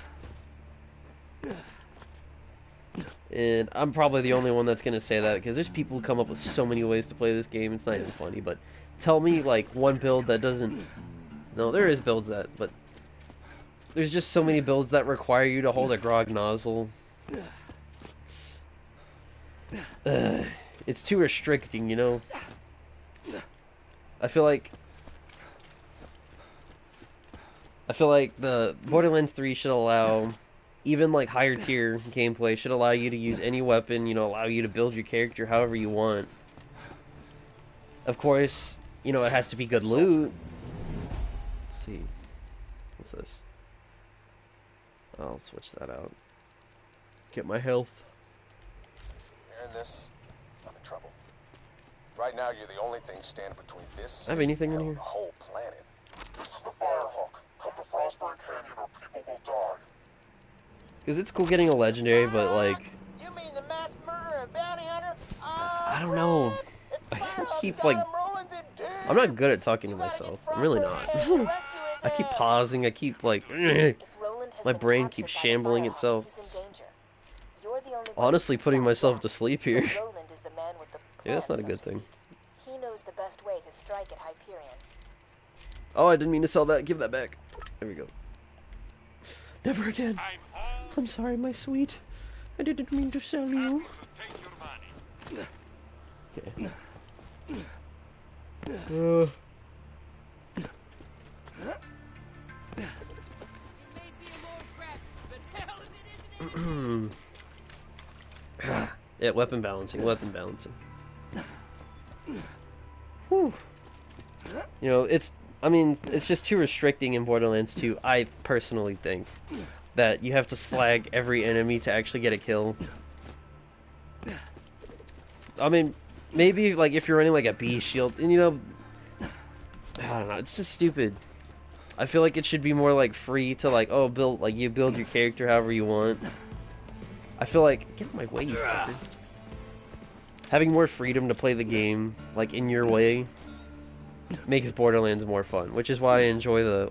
And I'm probably the only one that's going to say that, because there's people who come up with so many ways to play this game, it's not even funny. But tell me, like, one build that doesn't... No, there is builds that, but... There's just so many builds that require you to hold a grog nozzle. It's too restricting, you know? I feel like the Borderlands 3 should allow, even like higher tier gameplay, should allow you to use any weapon, you know, allow you to build your character however you want. Of course, you know, it has to be good loot. Let's see. What's this? I'll switch that out. Get my health. Hearing this, I'm in trouble. Right now, you're the only thing standing between this I have anything in and here? the whole planet. This is the Firehawk. Come to Frostburn Canyon or people will die. Because it's cool getting a legendary, but like... You mean the mass murderer and bounty hunter? I don't know. I keep like... I'm not good at talking to myself. I'm really not. I keep pausing, I keep like... My brain keeps shambling itself. Honestly, putting myself to sleep here. Yeah, that's not a good thing. He knows the best way to strike at Hyperion. Oh, I didn't mean to sell that. Give that back. There we go. Never again. I'm sorry, my sweet. I didn't mean to sell you. Okay. Yeah, weapon balancing, weapon balancing. Whew. You know, I mean, it's just too restricting in Borderlands 2, I personally think. That you have to slag every enemy to actually get a kill. I mean, maybe, like, if you're running, like, a B shield, and, you know... I don't know, it's just stupid. I feel like it should be more, like, free to, like, oh, you build your character however you want. I feel like... Get out of my way, you fucker. Having more freedom to play the game, like, in your way, makes Borderlands more fun. Which is why I enjoy the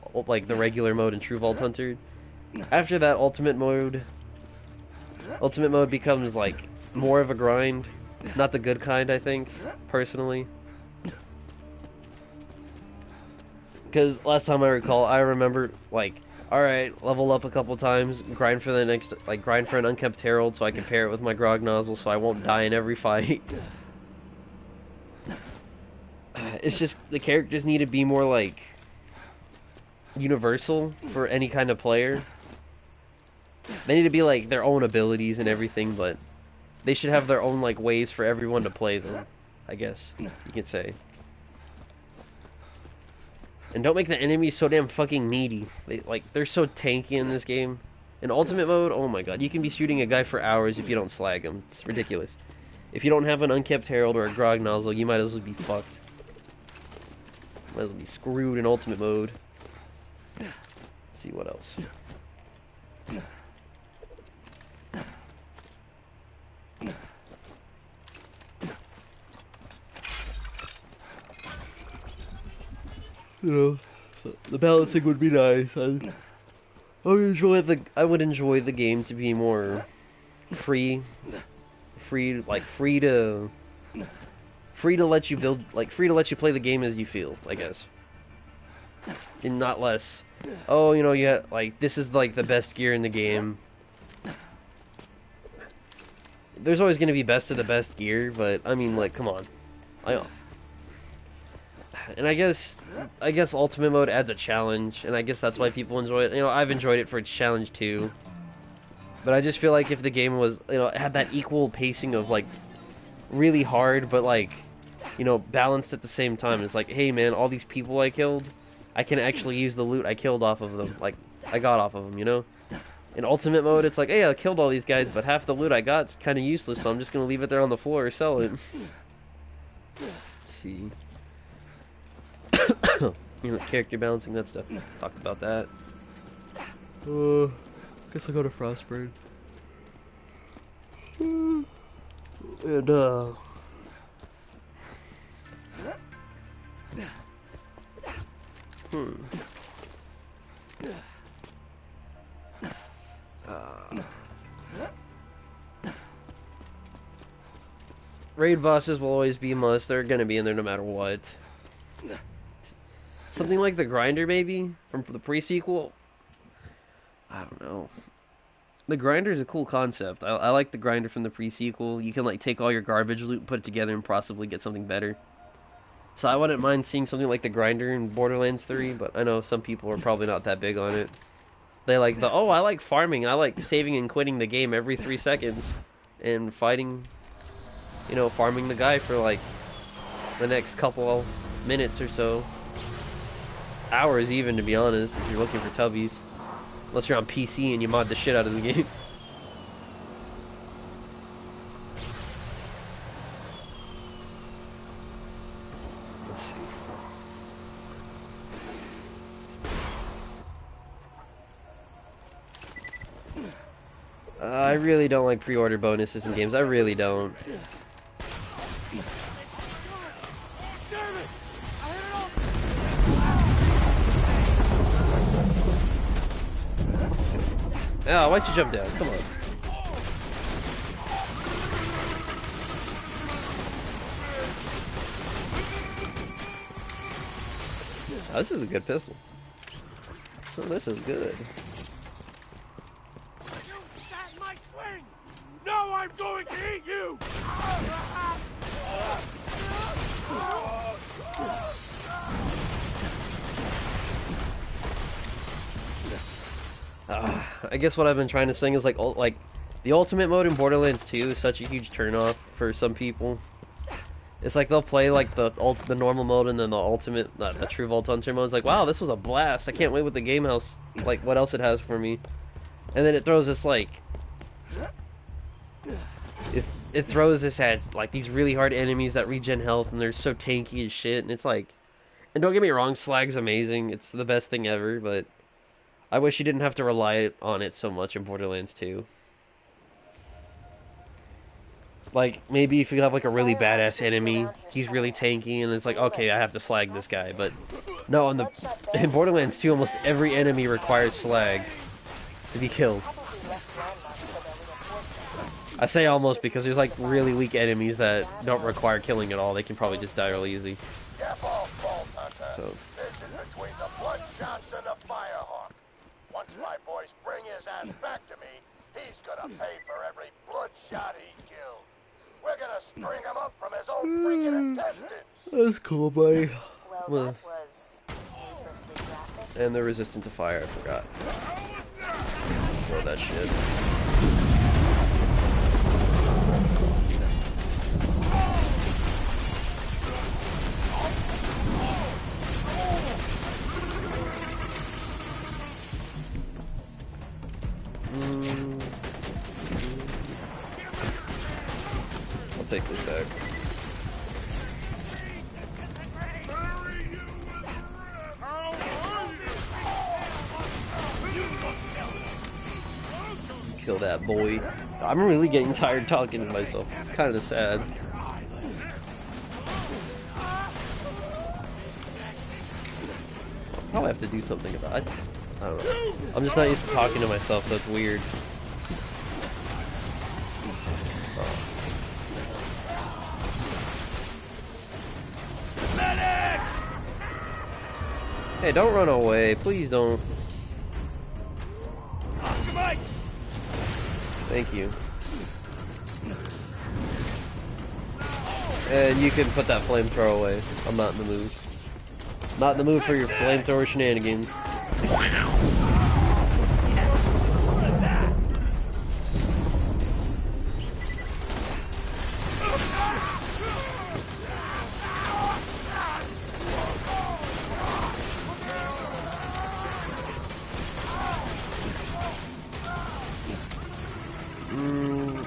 regular mode in True Vault Hunter. After that, ultimate mode becomes, like, more of a grind. Not the good kind, I think, personally. Because last time I recall, I remember, like, alright, level up a couple times, grind for an unkept herald so I can pair it with my grog nozzle so I won't die in every fight. It's just, the characters need to be more, like, universal for any kind of player. They need to be, like, their own abilities and everything, but they should have their own, like, ways for everyone to play them, I guess you could say. And don't make the enemies so damn fucking meaty. They're so tanky in this game. In ultimate mode, oh my god, you can be shooting a guy for hours if you don't slag him. It's ridiculous. If you don't have an unkept herald or a grog nozzle, you might as well be fucked. Might as well be screwed in ultimate mode. Let's see what else. You know, so the balancing would be nice. I would enjoy the game to be more free to let you build, like free to let you play the game as you feel, I guess, and not less. Oh, you know, yeah, like this is like the best gear in the game. There's always going to be best of the best gear, but I mean, like, come on. And I guess Ultimate Mode adds a challenge, and I guess that's why people enjoy it. You know, I've enjoyed it for its challenge too. But I just feel like if the game was, you know, had that equal pacing of like really hard, but like, you know, balanced at the same time. It's like, hey man, all these people I killed, I can actually use the loot I killed off of them. Like, I got off of them, you know? In Ultimate Mode, it's like, hey, I killed all these guys, but half the loot I got's kind of useless, so I'm just going to leave it there on the floor or sell it. Let's see. You know, character balancing, that stuff. Talked about that. Guess I'll go to Frostburn. And, raid bosses will always be a must. They're gonna be in there no matter what. Something like the grinder, maybe, from the pre-sequel? I don't know. The grinder is a cool concept. I like the grinder from the pre-sequel. You can, like, take all your garbage loot and put it together and possibly get something better. So I wouldn't mind seeing something like the grinder in Borderlands 3, but I know some people are probably not that big on it. They like the, oh, I like farming. I like saving and quitting the game every 3 seconds and fighting, you know, farming the guy for, like, the next couple minutes or so. Hours even, to be honest, if you're looking for tubbies. Unless you're on PC and you mod the shit out of the game. Let's see. I really don't like pre-order bonuses in games. I really don't. Oh, why'd you jump down? Come on. Oh, this is a good pistol. Oh, this is good. That might swing! No, I'm going to eat you! I guess what I've been trying to sing is like the ultimate mode in Borderlands 2 is such a huge turnoff for some people. It's like they'll play like the normal mode and then the ultimate, the true Vault Hunter mode. It's like, wow, this was a blast. I can't wait with the game house, like what else it has for me. And then it throws this like, it throws this at like these really hard enemies that regen health and they're so tanky as shit. And it's like, and don't get me wrong, Slag's amazing. It's the best thing ever, but I wish you didn't have to rely on it so much in Borderlands 2. Like, maybe if you have, like, a really badass enemy, he's really tanky, and it's like, okay, I have to slag this guy, but no, in Borderlands 2, almost every enemy requires slag to be killed. I say almost because there's, like, really weak enemies that don't require killing at all. They can probably just die real easy. So. This is between the Bloodshots and the Firehawk. Once my boys bring his ass back to me, he's gonna pay for every bloodshot he killed. We're gonna string him up from his own freaking intestines. That's cool, buddy. Well, that was needlessly graphic. And they're resistant to fire, I forgot. Throw that shit. I'll take this back. Kill that boy. I'm really getting tired talking to myself. It's kind of sad. I have to do something about it. I don't know. I'm just not used to talking to myself, so it's weird. Oh. Hey, don't run away. Please don't. Thank you. And you can put that flamethrower away. I'm not in the mood. Not in the mood for your flamethrower shenanigans.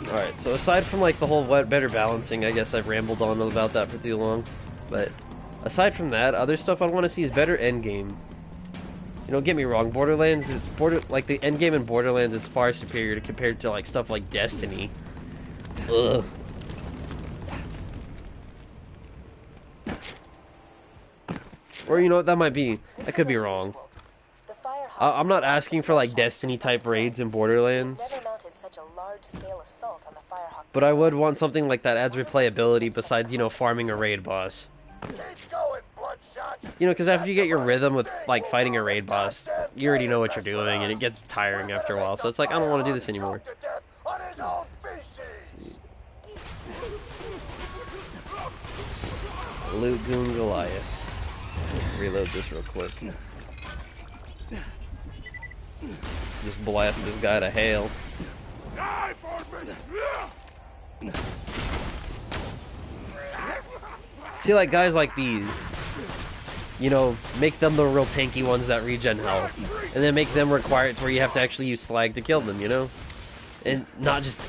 Alright, so aside from like the whole better balancing, I guess I've rambled on about that for too long. But aside from that, other stuff I want to see is better endgame. You know, get me wrong, Borderlands is like the endgame in Borderlands is far superior to compared to like stuff like Destiny. Ugh. Or you know what, that might be. I could be wrong. I'm not asking for like Destiny type raids in Borderlands. But I would want something like that adds replayability besides, you know, farming a raid boss. You know, because after you get your rhythm with like fighting a raid boss, you already know what you're doing and it gets tiring after a while. So it's like, I don't want to do this anymore. Loot Goon Goliath. Reload this real quick. Just blast this guy to hail. See, like guys like these, you know, make them the real tanky ones that regen health, and then make them require it to where you have to actually use slag to kill them, you know, and not just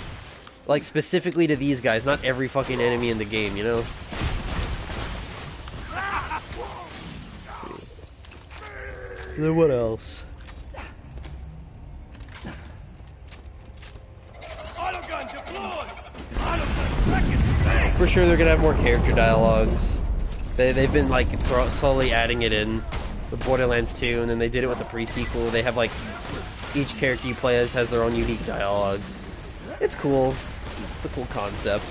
like specifically to these guys, not every fucking enemy in the game, you know. Then what else? For sure they're gonna have more character dialogues. They've been like slowly adding it in with Borderlands 2, and then they did it with the pre-sequel. They have like each character you play as has their own unique dialogues. It's cool. It's a cool concept.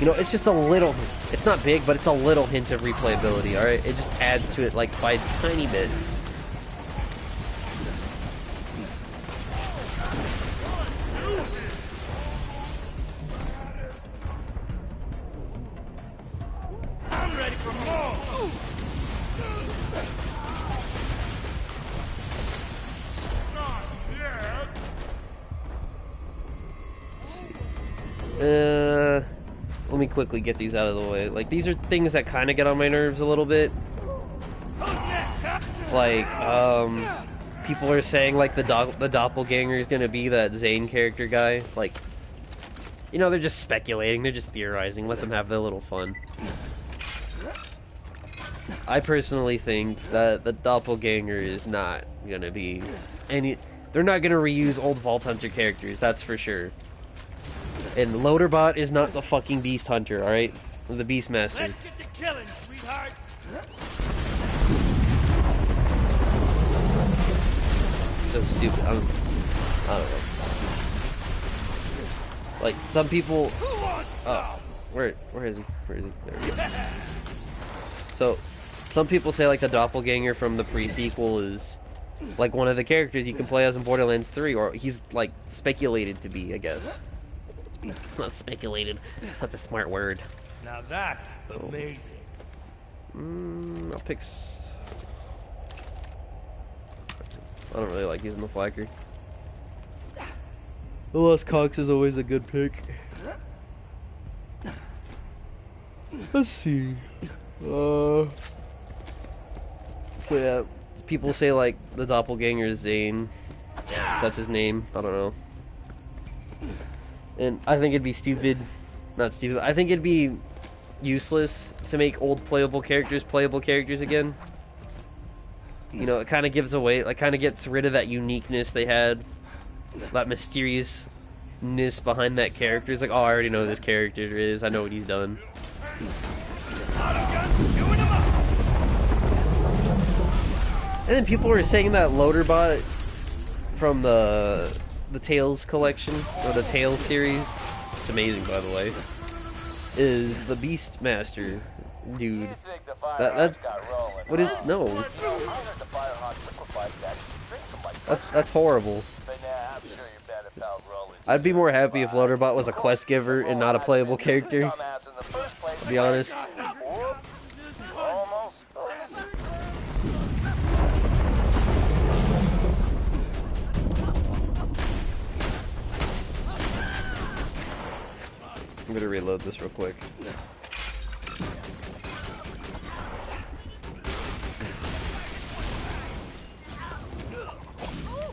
You know, it's just a little, it's not big, but it's a little hint of replayability, alright? It just adds to it like by a tiny bit. Let me quickly get these out of the way. Like, these are things that kind of get on my nerves a little bit. Like, people are saying, like, the doppelganger is gonna be that Zane character guy. Like, you know, they're just speculating. They're just theorizing. Let them have their little fun. I personally think that the doppelganger is not gonna be any... They're not gonna reuse old Vault Hunter characters, that's for sure. And Loaderbot is not the fucking Beast Hunter, alright? The Beastmaster. Let's get to killing, sweetheart. So stupid. I don't know. Like, some people... Oh, where is he? Where is he? There we go. So, some people say, like, the doppelganger from the pre-sequel is, like, one of the characters you can play as in Borderlands 3, or he's, like, speculated to be, I guess. Not speculated. That's a smart word. Now that's amazing. I'll pick... I don't really like using the flacker. The Lost Cox is always a good pick. Let's see. So yeah, people say like the doppelganger is Zane. That's his name. I don't know. And I think it'd be stupid. Not stupid. I think it'd be useless to make old playable characters again. You know, it kind of gives away, like, kind of gets rid of that uniqueness they had, that mysteriousness behind that character. It's like, oh, I already know who this character is. I know what he's done. And then people were saying that Loaderbot from the Tales collection, or the Tales series, it's amazing by the way, is the Beastmaster dude. You think the Firehawks That's got rolling? what is no. You know, I heard the Firehawks liquefies that drinks them like That's horrible. But nah, I'm sure your better pal Rollins. I'd be more happy if Loaderbot was a quest giver and not a playable character. To be honest. Whoops. Almost. I'm gonna reload this real quick.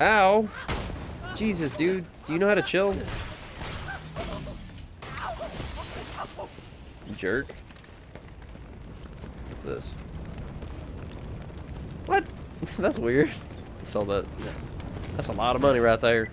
Ow! Jesus, dude. Do you know how to chill? Jerk. What's this? What? That's weird. Sell that. That's a lot of money right there.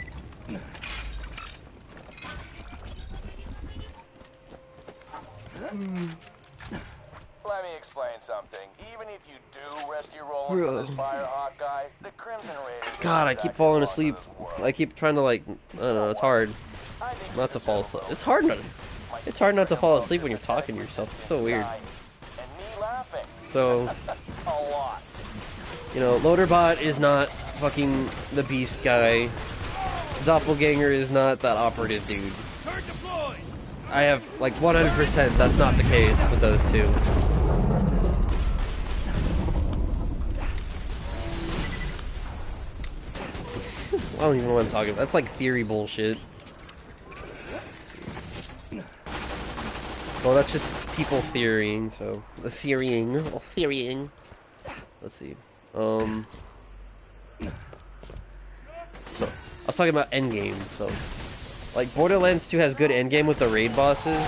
Let me explain something. Even if you do rescue Roland from this Firehawk guy, the Crimson Raiders... God, I keep falling asleep. I keep trying to, like, I don't know, it's hard not to fall asleep. It's hard not to fall asleep when you're talking to yourself. It's so weird. So, you know, Loaderbot is not fucking the beast guy. Doppelganger is not that operative dude. I have, like, 100% that's not the case with those two. I don't even know what I'm talking about. That's like theory bullshit. Well, that's just people theorying, so... The theorying. Let's see. So, I was talking about endgame, so... Like, Borderlands 2 has good endgame with the raid bosses.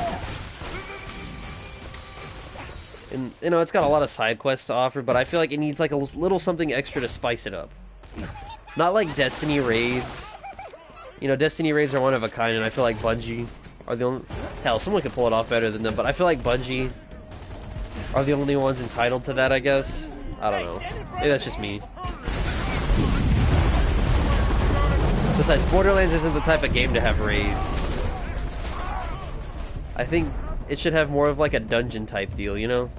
And, you know, it's got a lot of side quests to offer, but I feel like it needs, like, a little something extra to spice it up. Not like Destiny raids. You know, Destiny raids are one of a kind, and I feel like Bungie are the only... Hell, someone could pull it off better than them, but I feel like Bungie are the only ones entitled to that, I guess. I don't know. Maybe that's just me. Besides, Borderlands isn't the type of game to have raids. I think it should have more of like a dungeon type deal, you know?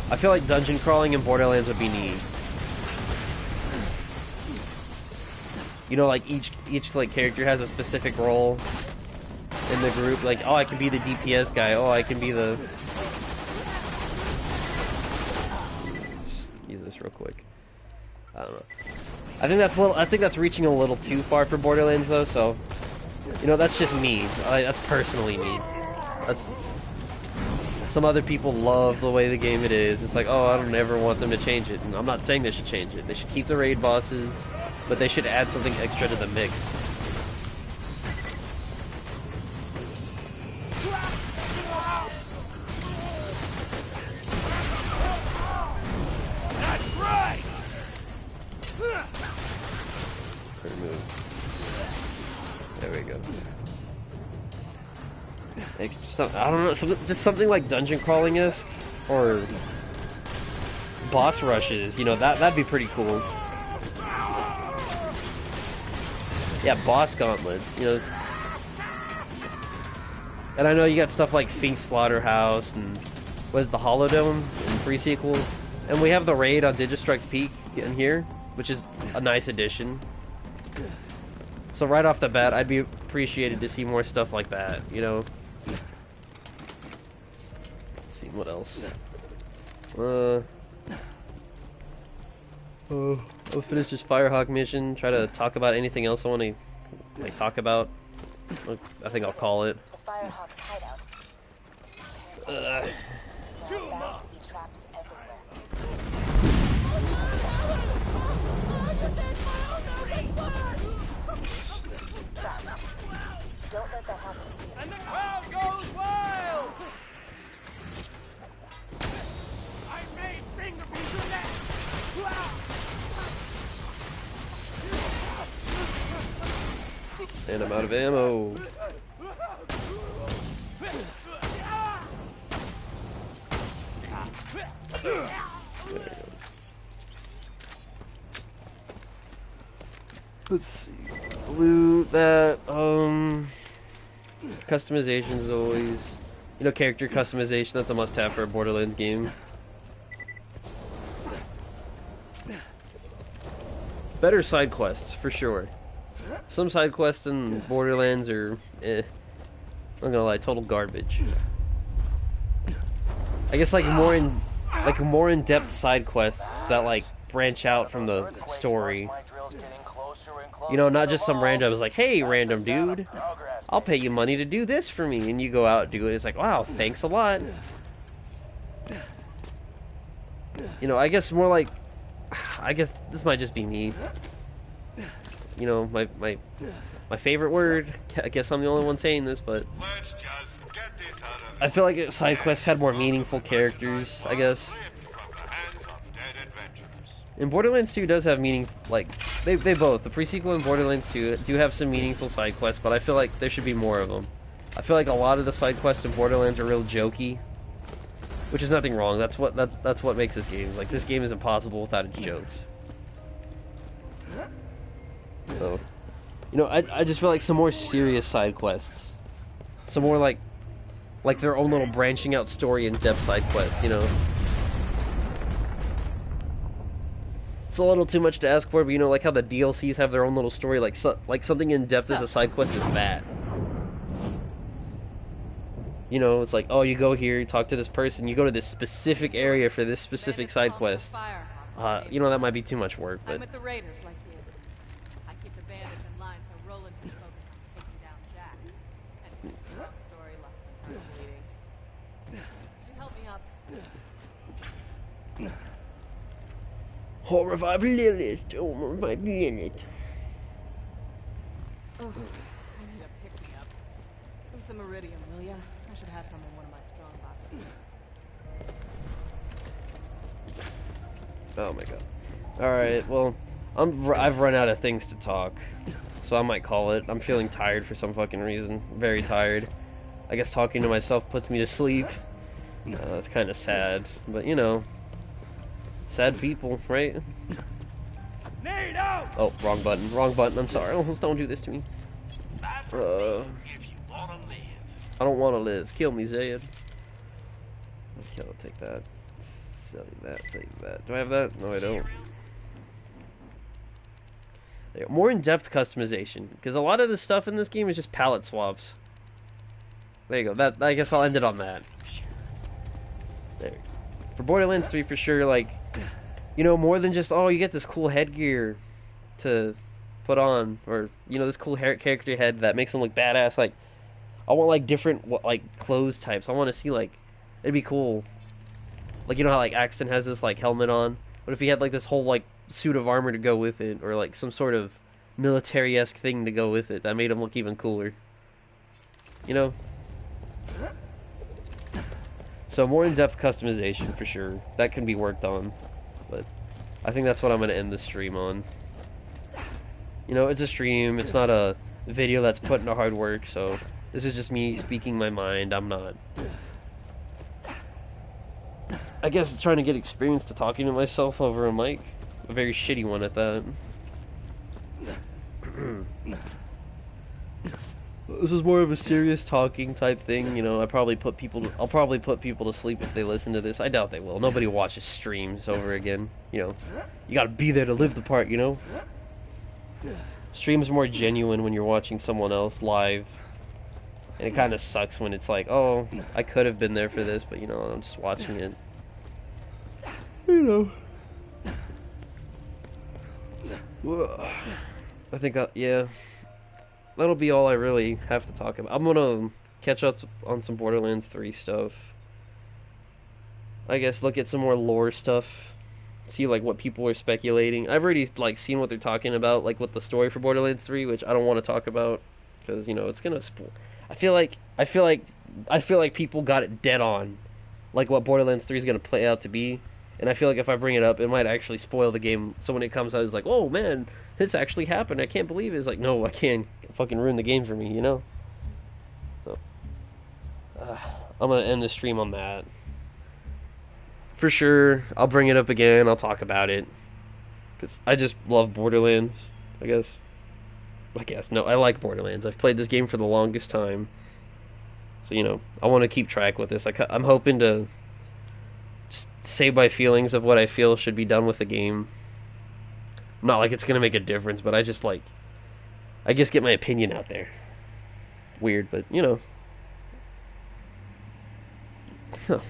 I feel like dungeon crawling in Borderlands would be neat. You know, like each like character has a specific role in the group. Like, oh, I can be the DPS guy. Oh, I can be the... Just use this real quick. I don't know. I think that's reaching a little too far for Borderlands though. So, you know, that's just me. That's personally me. That's... Some other people love the way the game it is. It's like, oh, I don't ever want them to change it. And I'm not saying they should change it. They should keep the raid bosses, but they should add something extra to the mix. That's right. Remove. There we go. I don't know, just something like dungeon crawling-esque, or boss rushes, you know, that'd be pretty cool. Yeah, boss gauntlets, you know. And I know you got stuff like Fink's Slaughterhouse, and what is the Holodome in pre-sequel? And we have the raid on Digistruct Peak in here, which is a nice addition. So right off the bat, I'd be appreciated to see more stuff like that, you know. Let's see, what else? I'll finish this Firehawk mission, try to talk about anything else I want to like talk about. I think I'll call it. The Firehawk's hideout. There are bound to be traps everywhere. Traps. Don't let that happen to you. And the crowd goes wild! I made fingerprints of that! And I'm out of ammo. There we go. Let's see. Loot that. Customization is always, character customization. That's a must-have for a Borderlands game. Better side quests for sure. Some side quests in Borderlands are, I'm not gonna lie, total garbage. I guess more in-depth side quests that branch out from the story. Not just some random. It's like, hey, random dude, I'll pay you money to do this for me, and you go out and do it. It's like, wow, thanks a lot. I guess more like, I guess this might just be me. My favorite word. I guess I'm the only one saying this, but I feel like side quests had more meaningful characters, I guess. And Borderlands 2 does have meaning, they both, the pre-sequel and Borderlands 2 do have some meaningful side quests, but I feel like there should be more of them. I feel like a lot of the side quests in Borderlands are real jokey, which is nothing wrong. That's what makes this game. This game is impossible without its jokes. So, I just feel like some more serious side quests. Some more like their own little branching out story and depth side quests, It's a little too much to ask for, but like how the DLCs have their own little story, like something in depth as a side quest is that. It's like, oh, you go here, you talk to this person, you go to this specific area for this specific side quest. That might be too much work, but. I'm with the Raiders like you. I keep the bandits in line so Roland can focus on taking down Jack. And long story, lots of internal bleeding. Could you help me up? Horror of Lilith, oh my Lilith. Oh, I need a pick-me-up. Give me some iridium, will ya? I should have some in one of my strong boxes. Oh my god. Alright, well, I've run out of things to talk, so I might call it. I'm feeling tired for some fucking reason. Very tired. I guess talking to myself puts me to sleep. It's kind of sad, but sad people, right? Oh, wrong button. Wrong button. I'm sorry. Don't do this to me. I don't want to live. Kill me, Zayed. Okay, I'll take that. Sell you that. Sell you that. Do I have that? No, I don't. There, more in-depth customization, because a lot of the stuff in this game is just palette swaps. There you go. I guess I'll end it on that. There. For Borderlands 3, for sure, more than just, oh, you get this cool headgear to put on, or, this cool character head that makes them look badass. I want, different, clothes types. I want to see, it'd be cool. How, Axton has this, helmet on? What if he had, this whole, suit of armor to go with it, or, some sort of military-esque thing to go with it that made him look even cooler? So more in-depth customization for sure. That can be worked on. But I think that's what I'm going to end the stream on. It's a stream. It's not a video that's put into hard work. So this is just me speaking my mind. I'm not. I guess trying to get experience to talking to myself over a mic. A very shitty one at that. This is more of a serious talking type thing, I'll probably put people to sleep if they listen to this. I doubt they will. Nobody watches streams over again, You gotta be there to live the part, Streams more genuine when you're watching someone else live. And it kind of sucks when it's like, oh, I could have been there for this, but I'm just watching it. I think, yeah. That'll be all I really have to talk about. I'm gonna catch up on some Borderlands 3 stuff. I guess look at some more lore stuff. See, what people are speculating. I've already, seen what they're talking about, with the story for Borderlands 3, which I don't want to talk about. Because, it's gonna spoil. I feel like people got it dead on. What Borderlands 3 is gonna play out to be. And I feel like if I bring it up, it might actually spoil the game. So when it comes out, it's like, oh man, this actually happened. I can't believe it. It's like, no, I can't fucking ruin the game for me, So, I'm gonna end the stream on that. for sure, I'll bring it up again. I'll talk about it. Because I just love Borderlands, I guess. No, I like Borderlands. I've played this game for the longest time. So, you know, I want to keep track with this. I'm hoping to just save my feelings of what I feel should be done with the game. Not like it's going to make a difference, but I just, like, I guess get my opinion out there. Weird, but, you know.